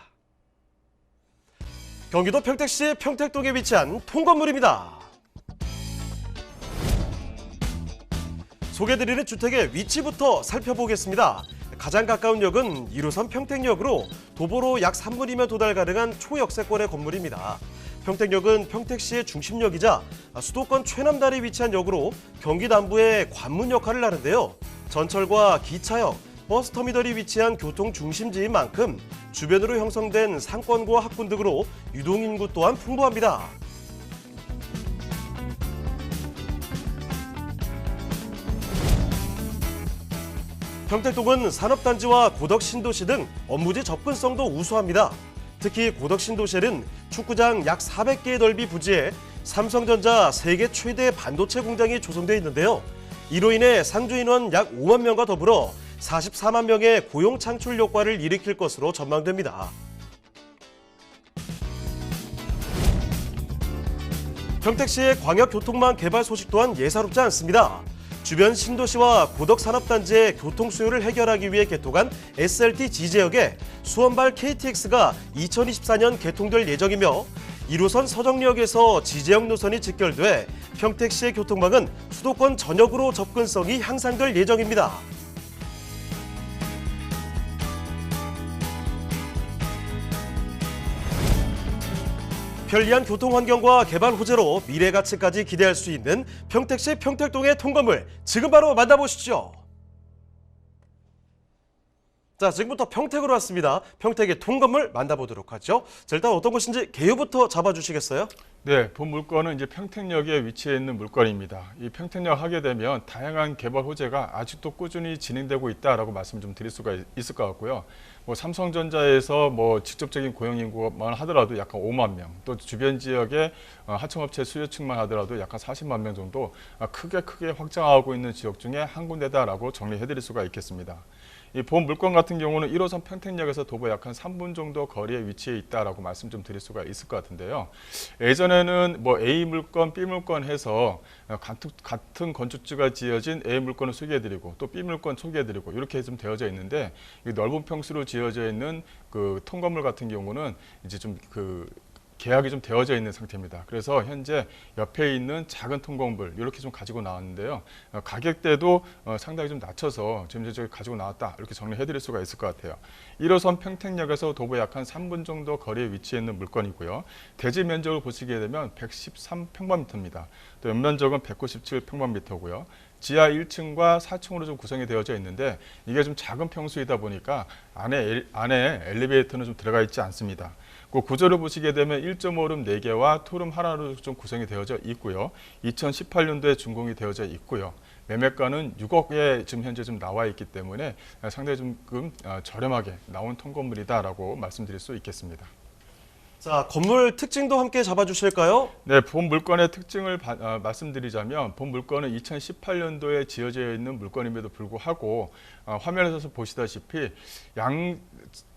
경기도 평택시 평택동에 위치한 통건물입니다. 소개드리는 주택의 위치부터 살펴보겠습니다. 가장 가까운 역은 1호선 평택역으로 도보로 약 3분이면 도달 가능한 초역세권의 건물입니다. 평택역은 평택시의 중심역이자 수도권 최남단에 위치한 역으로 경기 남부의 관문 역할을 하는데요. 전철과 기차역, 버스터미널이 위치한 교통 중심지인 만큼 주변으로 형성된 상권과 학군 등으로 유동인구 또한 풍부합니다. 평택동은 산업단지와 고덕신도시 등 업무지 접근성도 우수합니다. 특히 고덕 신도시에는 축구장 약 400개의 넓이 부지에 삼성전자 세계 최대 반도체 공장이 조성되어 있는데요. 이로 인해 상주 인원 약 5만 명과 더불어 44만 명의 고용 창출 효과를 일으킬 것으로 전망됩니다. 평택시의 광역교통망 개발 소식 또한 예사롭지 않습니다. 주변 신도시와 고덕 산업단지의 교통 수요를 해결하기 위해 개통한 SLT G지역에 수원발 KTX가 2024년 개통될 예정이며 1호선 서정리역에서 G지역 노선이 직결돼 평택시의 교통망은 수도권 전역으로 접근성이 향상될 예정입니다. 편리한 교통 환경과 개발 호재로 미래 가치까지 기대할 수 있는 평택시 평택동의 통건물 지금 바로 만나보시죠. 자, 지금부터 평택으로 왔습니다. 평택의 통건물 만나보도록 하죠. 자, 일단 어떤 곳인지 개요부터 잡아주시겠어요? 네, 본 물건은 이제 평택역에 위치해 있는 물건입니다. 이 평택역 하게 되면 다양한 개발 호재가 아직도 꾸준히 진행되고 있다라고 말씀 좀 드릴 수가 있을 것 같고요. 뭐 삼성전자에서 뭐 직접적인 고용 인구만 하더라도 약간 5만 명, 또 주변 지역의 하청업체 수요층만 하더라도 약간 40만 명 정도 크게 확장하고 있는 지역 중에 한 군데다라고 정리해 드릴 수가 있겠습니다. 이 본 물건 같은 경우는 1호선 평택역에서 도보 약 한 3분 정도 거리에 위치해 있다라고 말씀 좀 드릴 수가 있을 것 같은데요. 예전에는 뭐 A 물건, B 물건 해서 같은 건축지가 지어진 A 물건을 소개해드리고 또 B 물건 소개해드리고 이렇게 좀 되어져 있는데 이 넓은 평수로 지어져 있는 그 통건물 같은 경우는 이제 좀 계약이 좀 되어져 있는 상태입니다. 그래서 현재 옆에 있는 작은 통건물 이렇게 좀 가지고 나왔는데요. 가격대도 상당히 좀 낮춰서 지금 저기 가지고 나왔다 이렇게 정리해 드릴 수가 있을 것 같아요. 1호선 평택역에서 도보 약 한 3분 정도 거리에 위치해 있는 물건이고요. 대지 면적을 보시게 되면 113평방미터입니다. 또 연면적은 197평방미터고요. 지하 1층과 4층으로 좀 구성이 되어져 있는데 이게 좀 작은 평수이다 보니까 안에 엘리베이터는 좀 들어가 있지 않습니다. 그 구조를 보시게 되면 1.5룸 4개와 투룸 하나로 좀 구성이 되어져 있고요. 2018년도에 준공이 되어져 있고요. 매매가는 6억에 지금 현재 좀 나와 있기 때문에 상당히 좀 저렴하게 나온 통건물이다라고 말씀드릴 수 있겠습니다. 자, 건물 특징도 함께 잡아주실까요? 네, 본 물건의 특징을 말씀드리자면 본 물건은 2018년도에 지어져 있는 물건임에도 불구하고 화면에서 보시다시피 양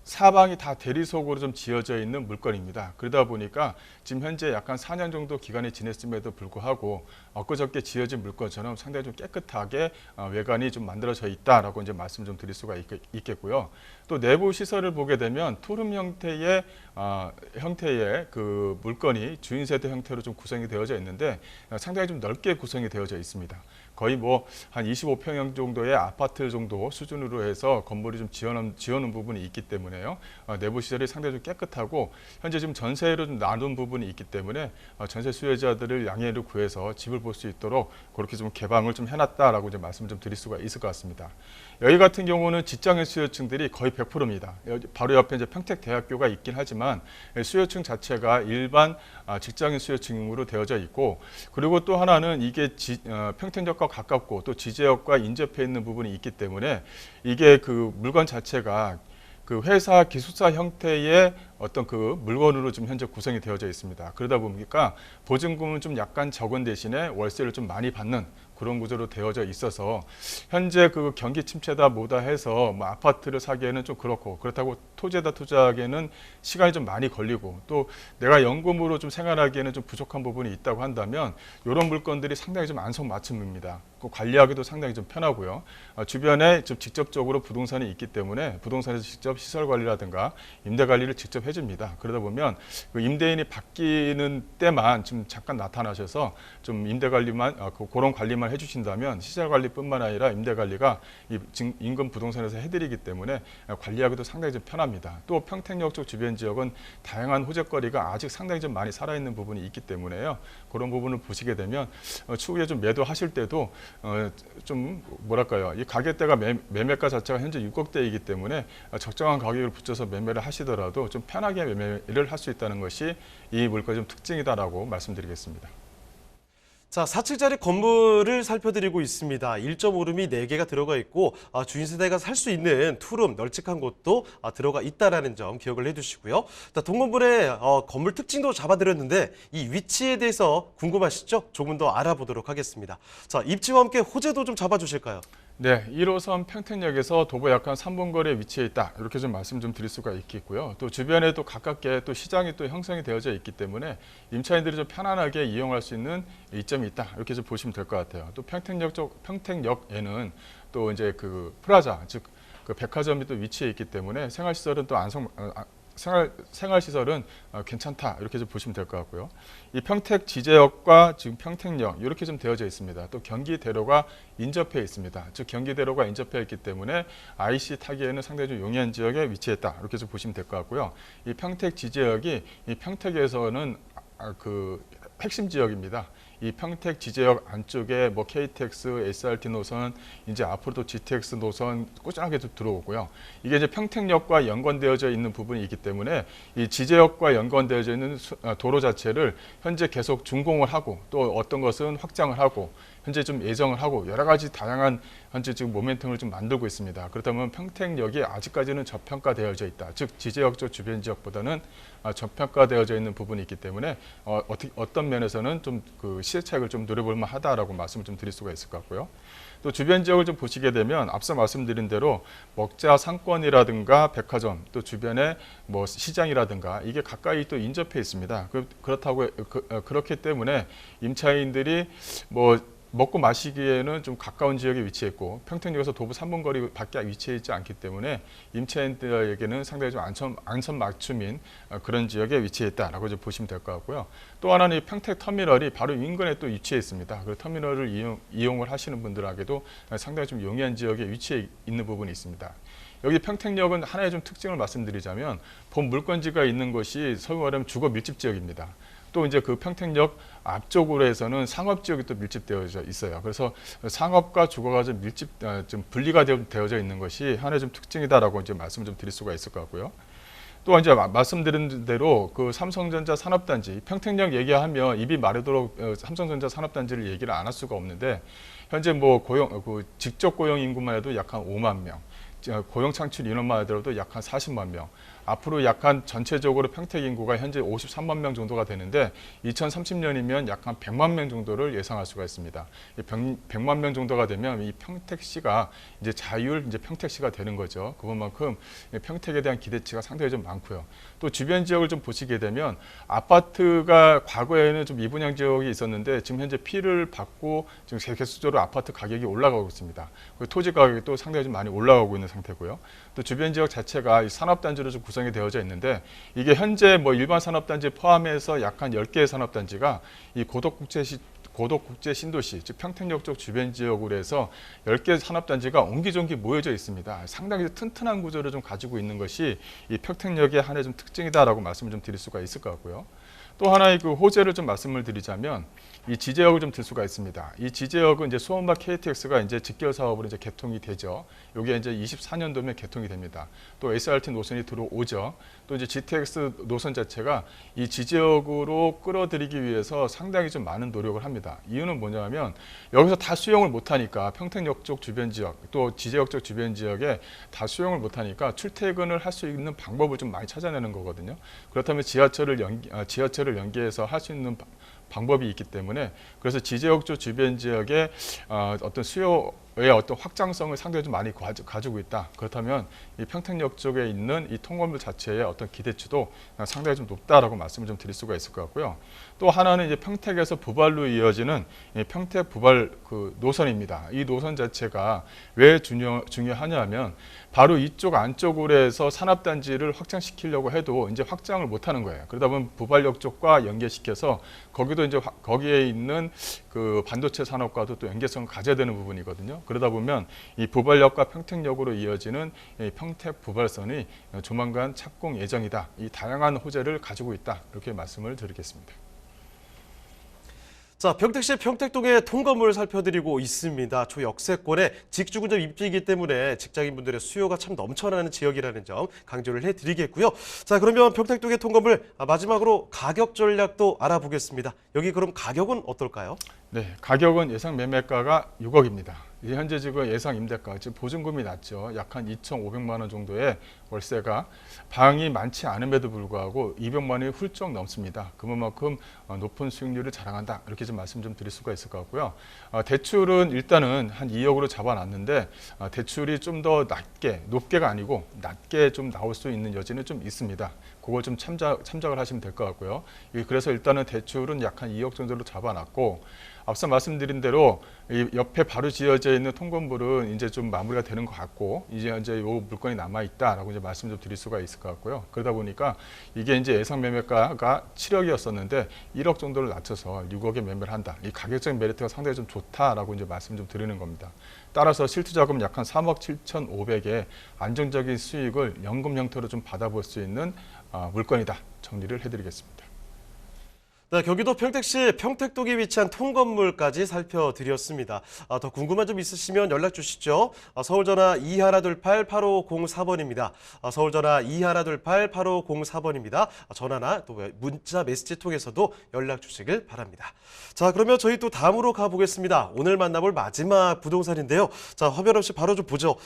사방이 다 대리석으로 좀 지어져 있는 물건입니다. 그러다 보니까 지금 현재 약간 4년 정도 기간이 지났음에도 불구하고 엊그저께 지어진 물건처럼 상당히 좀 깨끗하게 외관이 좀 만들어져 있다라고 이제 말씀 좀 드릴 수가 있겠고요. 또 내부 시설을 보게 되면 투룸 형태의 그 물건이 주인 세대 형태로 좀 구성이 되어져 있는데 상당히 좀 넓게 구성이 되어져 있습니다. 거의 뭐 한 25평형 정도의 아파트 정도 수준으로 해서 건물이 좀 지어놓은 부분이 있기 때문에요. 내부 시설이 상당히 좀 깨끗하고 현재 지금 전세로 좀 나눈 부분이 있기 때문에 전세 수요자들을 양해를 구해서 집을 볼 수 있도록 그렇게 좀 개방을 좀 해놨다라고 이제 말씀 좀 드릴 수가 있을 것 같습니다. 여기 같은 경우는 직장인 수요층들이 거의 100%입니다. 바로 옆에 이제 평택대학교가 있긴 하지만 수요층 자체가 일반 직장인 수요층으로 되어져 있고 그리고 또 하나는 이게 평택역과 가깝고 또 지제역과 인접해 있는 부분이 있기 때문에 이게 그 물건 자체가 그 회사 기숙사 형태의 어떤 그 물건으로 지금 현재 구성이 되어져 있습니다. 그러다 보니까 보증금은 좀 약간 적은 대신에 월세를 좀 많이 받는 그런 구조로 되어져 있어서 현재 그 경기 침체다 뭐다 해서 뭐 아파트를 사기에는 좀 그렇다고 토지에다 투자하기에는 시간이 좀 많이 걸리고 또 내가 연금으로 좀 생활하기에는 좀 부족한 부분이 있다고 한다면 이런 물건들이 상당히 좀 안성맞춤입니다. 관리하기도 상당히 좀 편하고요. 주변에 좀 직접적으로 부동산이 있기 때문에 부동산에서 직접 시설 관리라든가 임대 관리를 직접 해줍니다. 그러다 보면 그 임대인이 바뀌는 때만 좀 잠깐 나타나셔서 좀 임대 관리만 그런 관리만 해주신다면 시설 관리뿐만 아니라 임대 관리가 인근 부동산에서 해드리기 때문에 관리하기도 상당히 좀 편합니다. 또 평택역 쪽 주변 지역은 다양한 호재거리가 아직 상당히 좀 많이 살아있는 부분이 있기 때문에요. 그런 부분을 보시게 되면 추후에 좀 매도하실 때도 좀 뭐랄까요, 이 가격대가 매매가 자체가 현재 6억대이기 때문에 적정한 가격을 붙여서 매매를 하시더라도 좀 편하게 매매를 할 수 있다는 것이 이 물건의 좀 특징이다라고 말씀드리겠습니다. 자, 4층짜리 건물을 살펴드리고 있습니다. 1.5룸이 4개가 들어가 있고 주인 세대가 살 수 있는 투룸 널찍한 곳도 들어가 있다는 점 기억을 해두시고요. 자, 동건물의 건물 특징도 잡아드렸는데 이 위치에 대해서 궁금하시죠? 조금 더 알아보도록 하겠습니다. 자, 입지와 함께 호재도 좀 잡아주실까요? 네, 1호선 평택역에서 도보 약 3분 거리에 위치해 있다. 이렇게 좀 말씀 좀 드릴 수가 있겠고요. 또 주변에 또 가깝게 또 시장이 또 형성이 되어져 있기 때문에 임차인들이 좀 편안하게 이용할 수 있는 이점이 있다. 이렇게 좀 보시면 될 것 같아요. 또 평택역에는 또 이제 그 프라자, 즉 그 백화점이 또 위치해 있기 때문에 생활시설은 또 생활시설은 괜찮다 이렇게 좀 보시면 될 것 같고요. 이 평택 지제역과 지금 평택역 이렇게 좀 되어져 있습니다. 또 경기대로가 인접해 있습니다. 즉 경기대로가 인접해 있기 때문에 IC 타기에는 상당히 좀 용이한 지역에 위치했다 이렇게 좀 보시면 될 것 같고요. 이 평택 지제역이 이 평택에서는 그 핵심 지역입니다. 이 평택 지제역 안쪽에 뭐 KTX, SRT 노선, 이제 앞으로도 GTX 노선 꾸준하게 들어오고요. 이게 이제 평택역과 연관되어져 있는 부분이 있기 때문에 이 지제역과 연관되어져 있는 도로 자체를 현재 계속 준공을 하고 또 어떤 것은 확장을 하고 현재 좀 예정을 하고 여러 가지 다양한 현재 지금 모멘텀을 좀 만들고 있습니다. 그렇다면 평택역이 아직까지는 저평가되어져 있다. 즉 지제역 쪽 주변 지역보다는 저평가되어져 있는 부분이 있기 때문에 어떤 면에서는 좀 그 시세 차익을 좀 노려볼 만하다라고 말씀을 좀 드릴 수가 있을 것 같고요. 또 주변 지역을 좀 보시게 되면 앞서 말씀드린 대로 먹자 상권이라든가 백화점 또 주변에 뭐 시장이라든가 이게 가까이 또 인접해 있습니다. 그렇다고 그렇기 때문에 임차인들이 뭐 먹고 마시기에는 좀 가까운 지역에 위치했고 평택역에서 도보 3분 거리밖에 위치해 있지 않기 때문에 임차인들에게는 상당히 좀 안전 맞춤인 그런 지역에 위치했다라고 좀 보시면 될 것 같고요. 또 하나는 이 평택 터미널이 바로 인근에 또 위치해 있습니다. 그 터미널을 이용을 하시는 분들에게도 상당히 좀 용이한 지역에 위치해 있는 부분이 있습니다. 여기 평택역은 하나의 좀 특징을 말씀드리자면 본 물건지가 있는 곳이 소위 말하면 주거 밀집 지역입니다. 또 이제 그 평택역 앞쪽으로 해서는 상업 지역이 또 밀집되어져 있어요. 그래서 상업과 주거가 좀 좀 분리가 되어져 있는 것이 하나의 좀 특징이다라고 이제 말씀을 좀 드릴 수가 있을 것 같고요. 또 이제 말씀드린 대로 그 삼성전자 산업단지 평택역 얘기하면 입이 마르도록 삼성전자 산업단지를 얘기를 안 할 수가 없는데 현재 뭐 직접 고용 인구만 해도 약 한 5만 명. 고용 창출 인원만 하더라도 약 한 40만 명. 앞으로 약 한 전체적으로 평택 인구가 현재 53만 명 정도가 되는데 2030년이면 약 한 100만 명 정도를 예상할 수가 있습니다. 100만 명 정도가 되면 이 평택시가 이제 자율 이제 평택시가 되는 거죠. 그것만큼 평택에 대한 기대치가 상당히 좀 많고요. 또 주변 지역을 좀 보시게 되면 아파트가 과거에는 좀 미분양 지역이 있었는데 지금 현재 피를 받고 지금 계속적으로 아파트 가격이 올라가고 있습니다. 토지 가격이 또 상당히 좀 많이 올라가고 있는 상태고요. 또 주변 지역 자체가 산업단지로 좀 구성이 되어져 있는데 이게 현재 뭐 일반 산업단지 포함해서 약 한 10개의 산업단지가 이 고덕국제 신도시, 즉 평택역 쪽 주변 지역으로 해서 10개 산업단지가 옹기종기 모여져 있습니다. 상당히 튼튼한 구조를 좀 가지고 있는 것이 이 평택역의 하나의 좀 특징이다라고 말씀을 좀 드릴 수가 있을 것 같고요. 또 하나의 그 호재를 좀 말씀을 드리자면 이 지제역을 좀 들 수가 있습니다. 이 지제역은 이제 수원과 KTX가 이제 직결 사업으로 이제 개통이 되죠. 이게 이제 24년도면 개통이 됩니다. 또 SRT 노선이 들어오죠. 또 이제 GTX 노선 자체가 이 지제역으로 끌어들이기 위해서 상당히 좀 많은 노력을 합니다. 이유는 뭐냐면 여기서 다 수용을 못하니까 평택역 쪽 주변 지역 또 지제역 쪽 주변 지역에 다 수용을 못하니까 출퇴근을 할 수 있는 방법을 좀 많이 찾아내는 거거든요. 그렇다면 지하철을 연계해서 할 수 있는 방법이 있기 때문에 그래서 지제역 쪽 주변 지역에 어떤 수요의 어떤 확장성을 상당히 좀 많이 가지고 있다. 그렇다면 이 평택역 쪽에 있는 이 통건물 자체의 어떤 기대치도 상당히 좀 높다라고 말씀을 좀 드릴 수가 있을 것 같고요. 또 하나는 이제 평택에서 부발로 이어지는 이 평택 부발 그 노선입니다. 이 노선 자체가 왜 중요하냐면 바로 이쪽 안쪽으로 해서 산업단지를 확장시키려고 해도 이제 확장을 못하는 거예요. 그러다 보면 부발역 쪽과 연계시켜서 거기도 이제 거기에 있는 그 반도체 산업과도 또 연계성을 가져야 되는 부분이거든요. 그러다 보면 이 부발역과 평택역으로 이어지는 이 평택 부발선이 조만간 착공 예정이다. 이 다양한 호재를 가지고 있다. 이렇게 말씀을 드리겠습니다. 자, 평택시 평택동의 통건물 살펴드리고 있습니다. 초역세권의 직주근접 입지이기 때문에 직장인분들의 수요가 참 넘쳐나는 지역이라는 점 강조를 해드리겠고요. 자, 그러면 평택동의 통건물 마지막으로 가격 전략도 알아보겠습니다. 여기 그럼 가격은 어떨까요? 네, 가격은 예상 매매가가 6억입니다. 현재 지금 예상 임대가, 지금 보증금이 낮죠. 약 한 2,500만 원 정도의 월세가 방이 많지 않음에도 불구하고 200만 원이 훌쩍 넘습니다. 그만큼 높은 수익률을 자랑한다. 이렇게 좀 말씀 좀 드릴 수가 있을 것 같고요. 대출은 일단은 한 2억으로 잡아놨는데 대출이 좀 더 높게가 아니고 낮게 좀 나올 수 있는 여지는 좀 있습니다. 그걸 좀 참작을 하시면 될 것 같고요. 그래서 일단은 대출은 약 한 2억 정도로 잡아놨고, 앞서 말씀드린 대로 이 옆에 바로 지어져 있는 통건물은 이제 좀 마무리가 되는 것 같고, 이제 현재 이 물건이 남아 있다라고 이제 말씀 좀 드릴 수가 있을 것 같고요. 그러다 보니까 이게 이제 예상 매매가가 7억이었었는데 1억 정도를 낮춰서 6억에 매매를 한다. 이 가격적 메리트가 상당히 좀 좋다라고 이제 말씀 좀 드리는 겁니다. 따라서 실투자금 약 한 3억 7,500에 안정적인 수익을 연금 형태로 좀 받아볼 수 있는 물건이다. 정리를 해드리겠습니다. 네, 경기도 평택시 평택동에 위치한 통건물까지 살펴드렸습니다. 더 궁금한 점 있으시면 연락 주시죠. 서울전화 2128-8504번입니다. 서울전화 2128-8504번입니다. 전화나 또 문자 메시지 통해서도 연락 주시길 바랍니다. 자, 그러면 저희 또 다음으로 가보겠습니다. 오늘 만나볼 마지막 부동산인데요. 자, 화면 없이 바로 좀 보죠.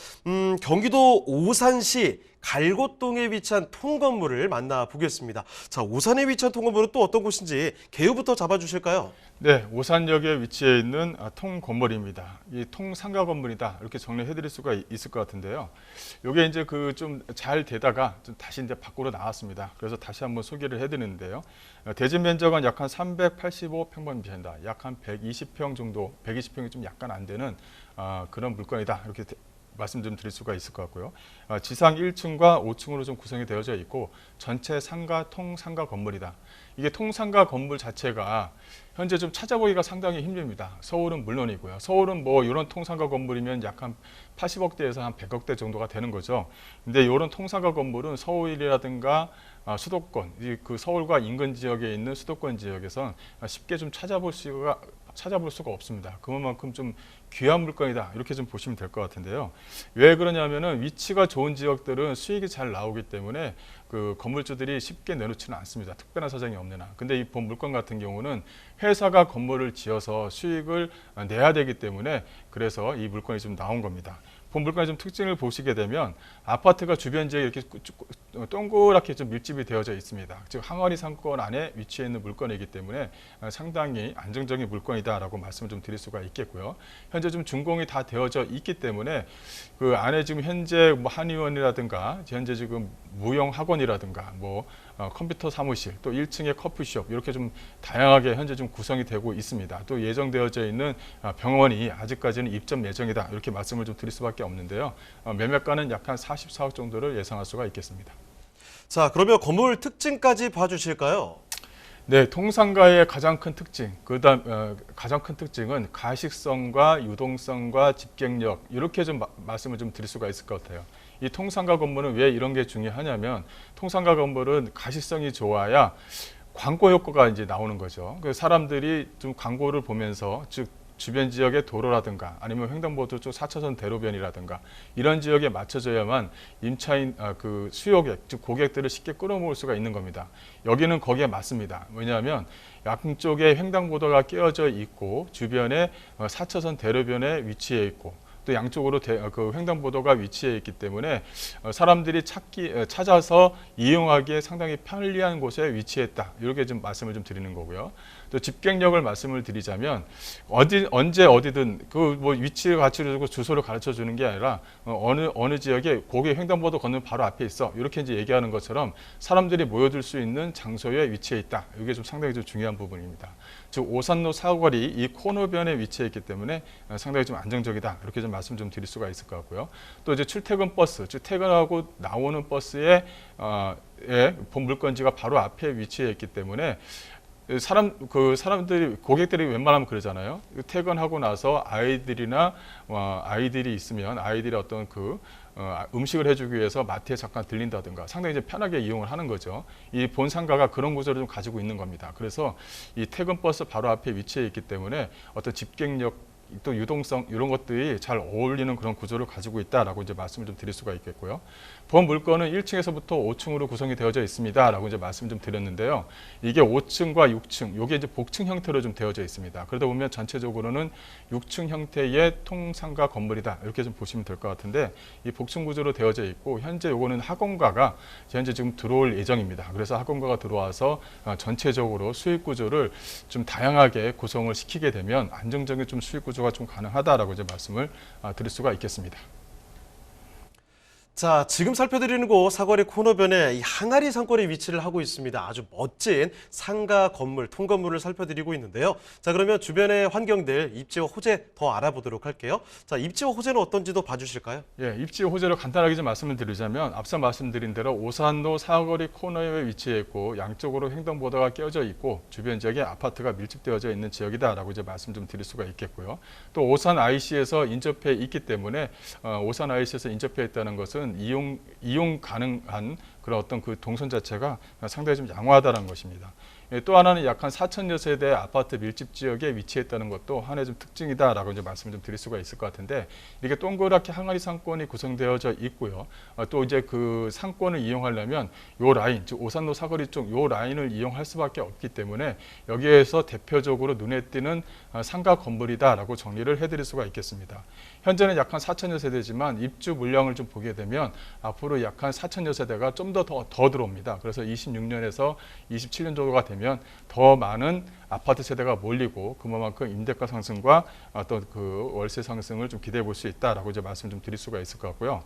경기도 오산시 갈곶동에 위치한 통건물을 만나보겠습니다. 자, 오산에 위치한 통건물은 또 어떤 곳인지 개요부터 잡아주실까요? 네, 오산역에 위치해 있는 통건물입니다. 이 통상가 건물이다. 이렇게 정리해드릴 수가 있을 것 같은데요. 이게 이제 그 좀 잘 되다가 좀 다시 이제 밖으로 나왔습니다. 그래서 다시 한번 소개를 해드리는데요. 대지 면적은 약 한 385평방미터입니다. 약 한 120평 정도, 120평이 좀 약간 안 되는 그런 물건이다. 이렇게 말씀 좀 드릴 수가 있을 것 같고요. 지상 1층과 5층으로 좀 구성이 되어져 있고 전체 상가 통상가 건물이다. 이게 통상가 건물 자체가 현재 좀 찾아보기가 상당히 힘듭니다. 서울은 물론이고요. 서울은 뭐 이런 통상가 건물이면 약 한 80억대에서 한 100억대 정도가 되는 거죠. 근데 이런 통상가 건물은 서울이라든가 수도권, 그 서울과 인근 지역에 있는 수도권 지역에선 쉽게 좀 찾아볼 수가 없습니다. 그만큼 좀 귀한 물건이다. 이렇게 좀 보시면 될 것 같은데요. 왜 그러냐면은 위치가 좋은 지역들은 수익이 잘 나오기 때문에 그 건물주들이 쉽게 내놓지는 않습니다. 특별한 사정이 없는 한. 근데 이 본 물건 같은 경우는 회사가 건물을 지어서 수익을 내야 되기 때문에 그래서 이 물건이 좀 나온 겁니다. 본 물건의 좀 특징을 보시게 되면 아파트가 주변 지역에 이렇게 동그랗게 좀 밀집이 되어져 있습니다. 즉 항아리 상권 안에 위치해 있는 물건이기 때문에 상당히 안정적인 물건이다라고 말씀을 좀 드릴 수가 있겠고요. 현재 좀 준공이 다 되어져 있기 때문에 그 안에 지금 현재 뭐 한의원이라든가 현재 지금 무용 학원이라든가 뭐 컴퓨터 사무실 또 1층에 커피숍 이렇게 좀 다양하게 현재 좀 구성이 되고 있습니다. 또 예정되어져 있는 병원이 아직까지는 입점 예정이다. 이렇게 말씀을 좀 드릴 수밖에 없는데요. 매매가는 약 한 44억 정도를 예상할 수가 있겠습니다. 자, 그러면 건물 특징까지 봐주실까요? 네, 통상가의 가장 큰 특징, 가장 큰 특징은 가식성과 유동성과 집객력 이렇게 좀 말씀을 좀 드릴 수가 있을 것 같아요. 이 통상가 건물은 왜 이런 게 중요하냐면 통상가 건물은 가식성이 좋아야 광고 효과가 이제 나오는 거죠. 그 사람들이 좀 광고를 보면서 즉 주변 지역의 도로라든가 아니면 횡단보도 쪽 4차선 대로변이라든가 이런 지역에 맞춰져야만 임차인 그 수요객 즉 고객들을 쉽게 끌어모을 수가 있는 겁니다. 여기는 거기에 맞습니다. 왜냐하면 양쪽에 횡단보도가 끼어져 있고 주변에 4차선 대로변에 위치해 있고 또 양쪽으로 그 횡단보도가 위치해 있기 때문에 사람들이 찾아서 이용하기에 상당히 편리한 곳에 위치했다. 이렇게 좀 말씀을 좀 드리는 거고요. 또 집객력을 말씀을 드리자면 언제 어디든 그 뭐 위치를 가르쳐 주고 주소를 가르쳐 주는 게 아니라 어느 지역에 거기 횡단보도 건너면 바로 앞에 있어. 이렇게 이제 얘기하는 것처럼 사람들이 모여들 수 있는 장소에 위치해 있다. 이게 좀 상당히 좀 중요한 부분입니다. 즉 오산로 사거리 이 코너변에 위치해 있기 때문에 상당히 좀 안정적이다. 이렇게 좀 말씀 좀 드릴 수가 있을 것 같고요. 또 이제 출퇴근 버스, 즉 퇴근하고 나오는 버스에 본 물건지가 바로 앞에 위치해 있기 때문에 사람들이 고객들이 웬만하면 그러잖아요. 퇴근하고 나서 아이들이 있으면 아이들이 어떤 음식을 해주기 위해서 마트에 잠깐 들린다든가 상당히 이제 편하게 이용을 하는 거죠. 이 본상가가 그런 구조를 좀 가지고 있는 겁니다. 그래서 이 퇴근버스 바로 앞에 위치해 있기 때문에 어떤 집객력 또 유동성 이런 것들이 잘 어울리는 그런 구조를 가지고 있다라고 이제 말씀을 좀 드릴 수가 있겠고요. 본 물건은 1층에서부터 5층으로 구성이 되어져 있습니다라고 이제 말씀 좀 드렸는데요. 이게 5층과 6층, 이게 이제 복층 형태로 좀 되어져 있습니다. 그러다 보면 전체적으로는 6층 형태의 통상가 건물이다 이렇게 좀 보시면 될 것 같은데 이 복층 구조로 되어져 있고 현재 요거는 학원가가 현재 지금 들어올 예정입니다. 그래서 학원가가 들어와서 전체적으로 수익 구조를 좀 다양하게 구성을 시키게 되면 안정적인 좀 수익 구조가 좀 가능하다라고 이제 말씀을 드릴 수가 있겠습니다. 자, 지금 살펴드리는 곳 사거리 코너변에 이 항아리 상권에 위치를 하고 있습니다. 아주 멋진 상가 건물, 통건물을 살펴드리고 있는데요. 자, 그러면 주변의 환경들, 입지와 호재 더 알아보도록 할게요. 자, 입지와 호재는 어떤지도 봐주실까요? 예, 입지 호재를 간단하게 좀 말씀을 드리자면 앞서 말씀드린 대로 오산로 사거리 코너에 위치해 있고 양쪽으로 횡단보도가 끼어져 있고 주변 지역에 아파트가 밀집되어져 있는 지역이다라고 이제 말씀 좀 드릴 수가 있겠고요. 또 오산 IC에서 인접해 있기 때문에 오산 IC에서 인접해 있다는 것은 이용 가능한 그런 어떤 그 동선 자체가 상당히 좀 양호하다는 것입니다. 또 하나는 약 한 4,000여 세대 아파트 밀집 지역에 위치했다는 것도 하나의 좀 특징이다라고 이제 말씀을 좀 드릴 수가 있을 것 같은데 이렇게 동그랗게 항아리 상권이 구성되어져 있고요. 또 이제 그 상권을 이용하려면 요 라인, 즉 오산로 사거리 쪽 요 라인을 이용할 수밖에 없기 때문에 여기에서 대표적으로 눈에 띄는 상가 건물이다라고 정리를 해드릴 수가 있겠습니다. 현재는 약 한 4,000여 세대지만 입주 물량을 좀 보게 되면 앞으로 약 한 4,000여 세대가 좀 더 들어옵니다. 그래서 26년에서 27년 정도가 되면 더 많은 아파트 세대가 몰리고 그만큼 임대가 상승과 어떤 그 월세 상승을 좀 기대해 볼 수 있다라고 이제 말씀 좀 드릴 수가 있을 것 같고요.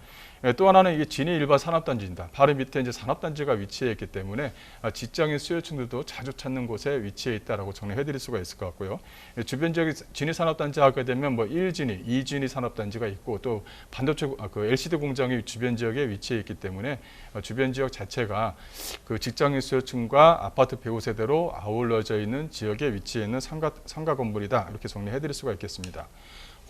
또 하나는 이게 진위 일반 산업단지입니다. 바로 밑에 이제 산업단지가 위치해 있기 때문에 직장인 수요층들도 자주 찾는 곳에 위치해 있다라고 정리해 드릴 수가 있을 것 같고요. 주변 지역에 진위 산업단지 하게 되면 뭐 1진위, 2진위 산업단지가 있고 또 반도체 그 LCD 공장이 주변 지역에 위치해 있기 때문에 주변 지역 자체가 그 직장인 수요층과 아파트 배우 세대로 아울러져 있는 지역에 위치해 있는 상가 건물이다 이렇게 정리해 드릴 수가 있겠습니다.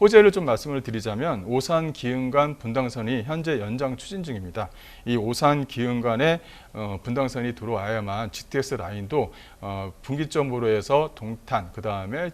호재를 좀 말씀을 드리자면 오산 기흥간 분당선이 현재 연장 추진 중입니다. 이 오산 기흥간에 분당선이 들어와야만 GTX 라인도 분기점으로 해서 동탄, 그 다음에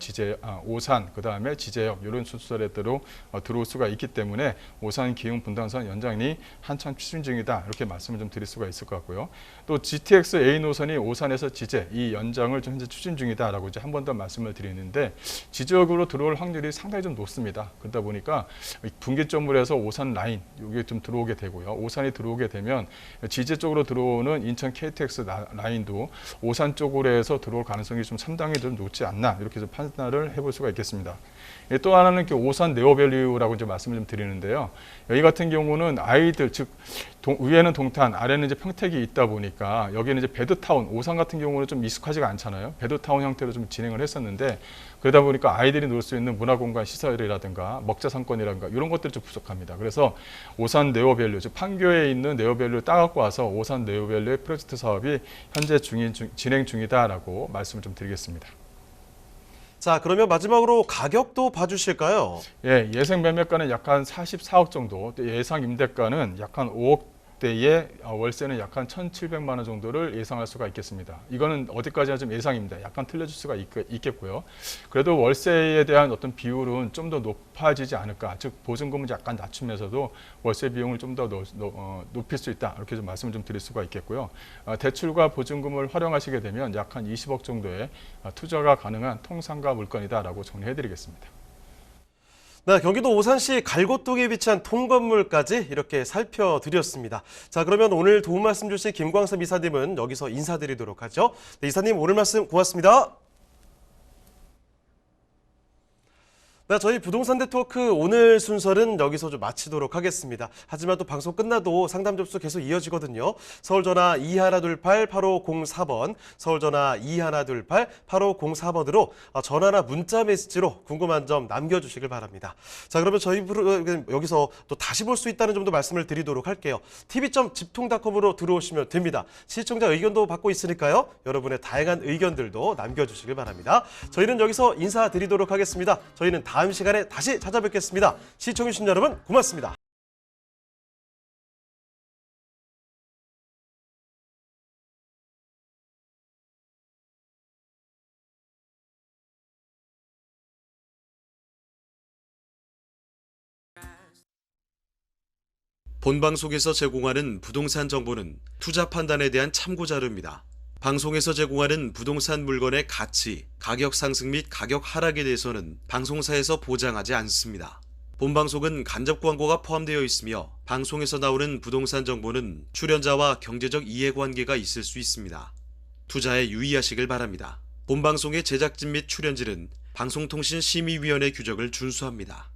오산, 그 다음에 지제역 이런 순서대로 들어올 수가 있기 때문에 오산 기흥 분당선 연장이 한참 추진 중이다 이렇게 말씀을 좀 드릴 수가 있을 것 같고요. 또 GTX A 노선이 오산에서 지제 이 연장을 좀 현재 추진 중이다라고 이제 한 번 더 말씀을 드리는데 지적으로 들어올 확률이 상당히 좀 높습니다. 그러다 보니까 분기점으로 해서 오산 라인 이게 좀 들어오게 되고요. 오산이 들어오게 되면 지제 쪽으로 들어오는 인천 KTX 라인도 오산 쪽으로 해서 들어올 가능성이 좀 상당히 좀 높지 않나 이렇게 좀 판단을 해볼 수가 있겠습니다. 또 하나는 오산 네오밸류라고 이제 말씀을 좀 드리는데요. 여기 같은 경우는 아이들 즉 위에는 동탄, 아래는 이제 평택이 있다 보니까 여기는 이제 베드타운, 오산 같은 경우는 좀 익숙하지가 않잖아요. 베드타운 형태로 좀 진행을 했었는데 그러다 보니까 아이들이 놀 수 있는 문화공간 시설이라든가 먹자 상권이라든가 이런 것들이 좀 부족합니다. 그래서 오산 네오밸류, 즉 판교에 있는 네오밸류를 따갖고 와서 오산 네오밸류의 프로젝트 사업이 현재 진행 중이다라고 말씀을 좀 드리겠습니다. 자, 그러면 마지막으로 가격도 봐주실까요? 예, 예상 매매가는 약 한 44억 정도, 예상 임대가는 약 한 5억대에 월세는 약 한 1,700만 원 정도를 예상할 수가 있겠습니다. 이거는 어디까지나 좀 예상입니다. 약간 틀려질 수가 있겠고요. 그래도 월세에 대한 어떤 비율은 좀 더 높아지지 않을까, 즉 보증금은 약간 낮추면서도 월세 비용을 좀 더 높일 수 있다 이렇게 좀 말씀을 좀 드릴 수가 있겠고요. 대출과 보증금을 활용하시게 되면 약 한 20억 정도의 투자가 가능한 통상가 물건이다라고 정리해드리겠습니다. 네, 경기도 오산시 갈고동에 위치한 통건물까지 이렇게 살펴드렸습니다. 자, 그러면 오늘 도움 말씀 주신 김광섭 이사님은 여기서 인사드리도록 하죠. 네, 이사님 오늘 말씀 고맙습니다. 네, 저희 부동산 네트워크 오늘 순서는 여기서 좀 마치도록 하겠습니다. 하지만 또 방송 끝나도 상담 접수 계속 이어지거든요. 서울전화 2128-8504번, 서울전화 2128-8504번으로 전화나 문자 메시지로 궁금한 점 남겨주시길 바랍니다. 자, 그러면 저희 여기서 또 다시 볼 수 있다는 점도 말씀을 드리도록 할게요. tv.집통닷컴으로 들어오시면 됩니다. 시청자 의견도 받고 있으니까요. 여러분의 다양한 의견들도 남겨주시길 바랍니다. 저희는 여기서 인사드리도록 하겠습니다. 저희는 다음 시간에 다시 찾아뵙겠습니다. 시청해주신 여러분 고맙습니다. 본방송에서 제공하는 부동산 정보는 투자 판단에 대한 참고 자료입니다. 방송에서 제공하는 부동산 물건의 가치, 가격 상승 및 가격 하락에 대해서는 방송사에서 보장하지 않습니다. 본방송은 간접 광고가 포함되어 있으며 방송에서 나오는 부동산 정보는 출연자와 경제적 이해관계가 있을 수 있습니다. 투자에 유의하시길 바랍니다. 본방송의 제작진 및 출연진은 방송통신심의위원회 규정을 준수합니다.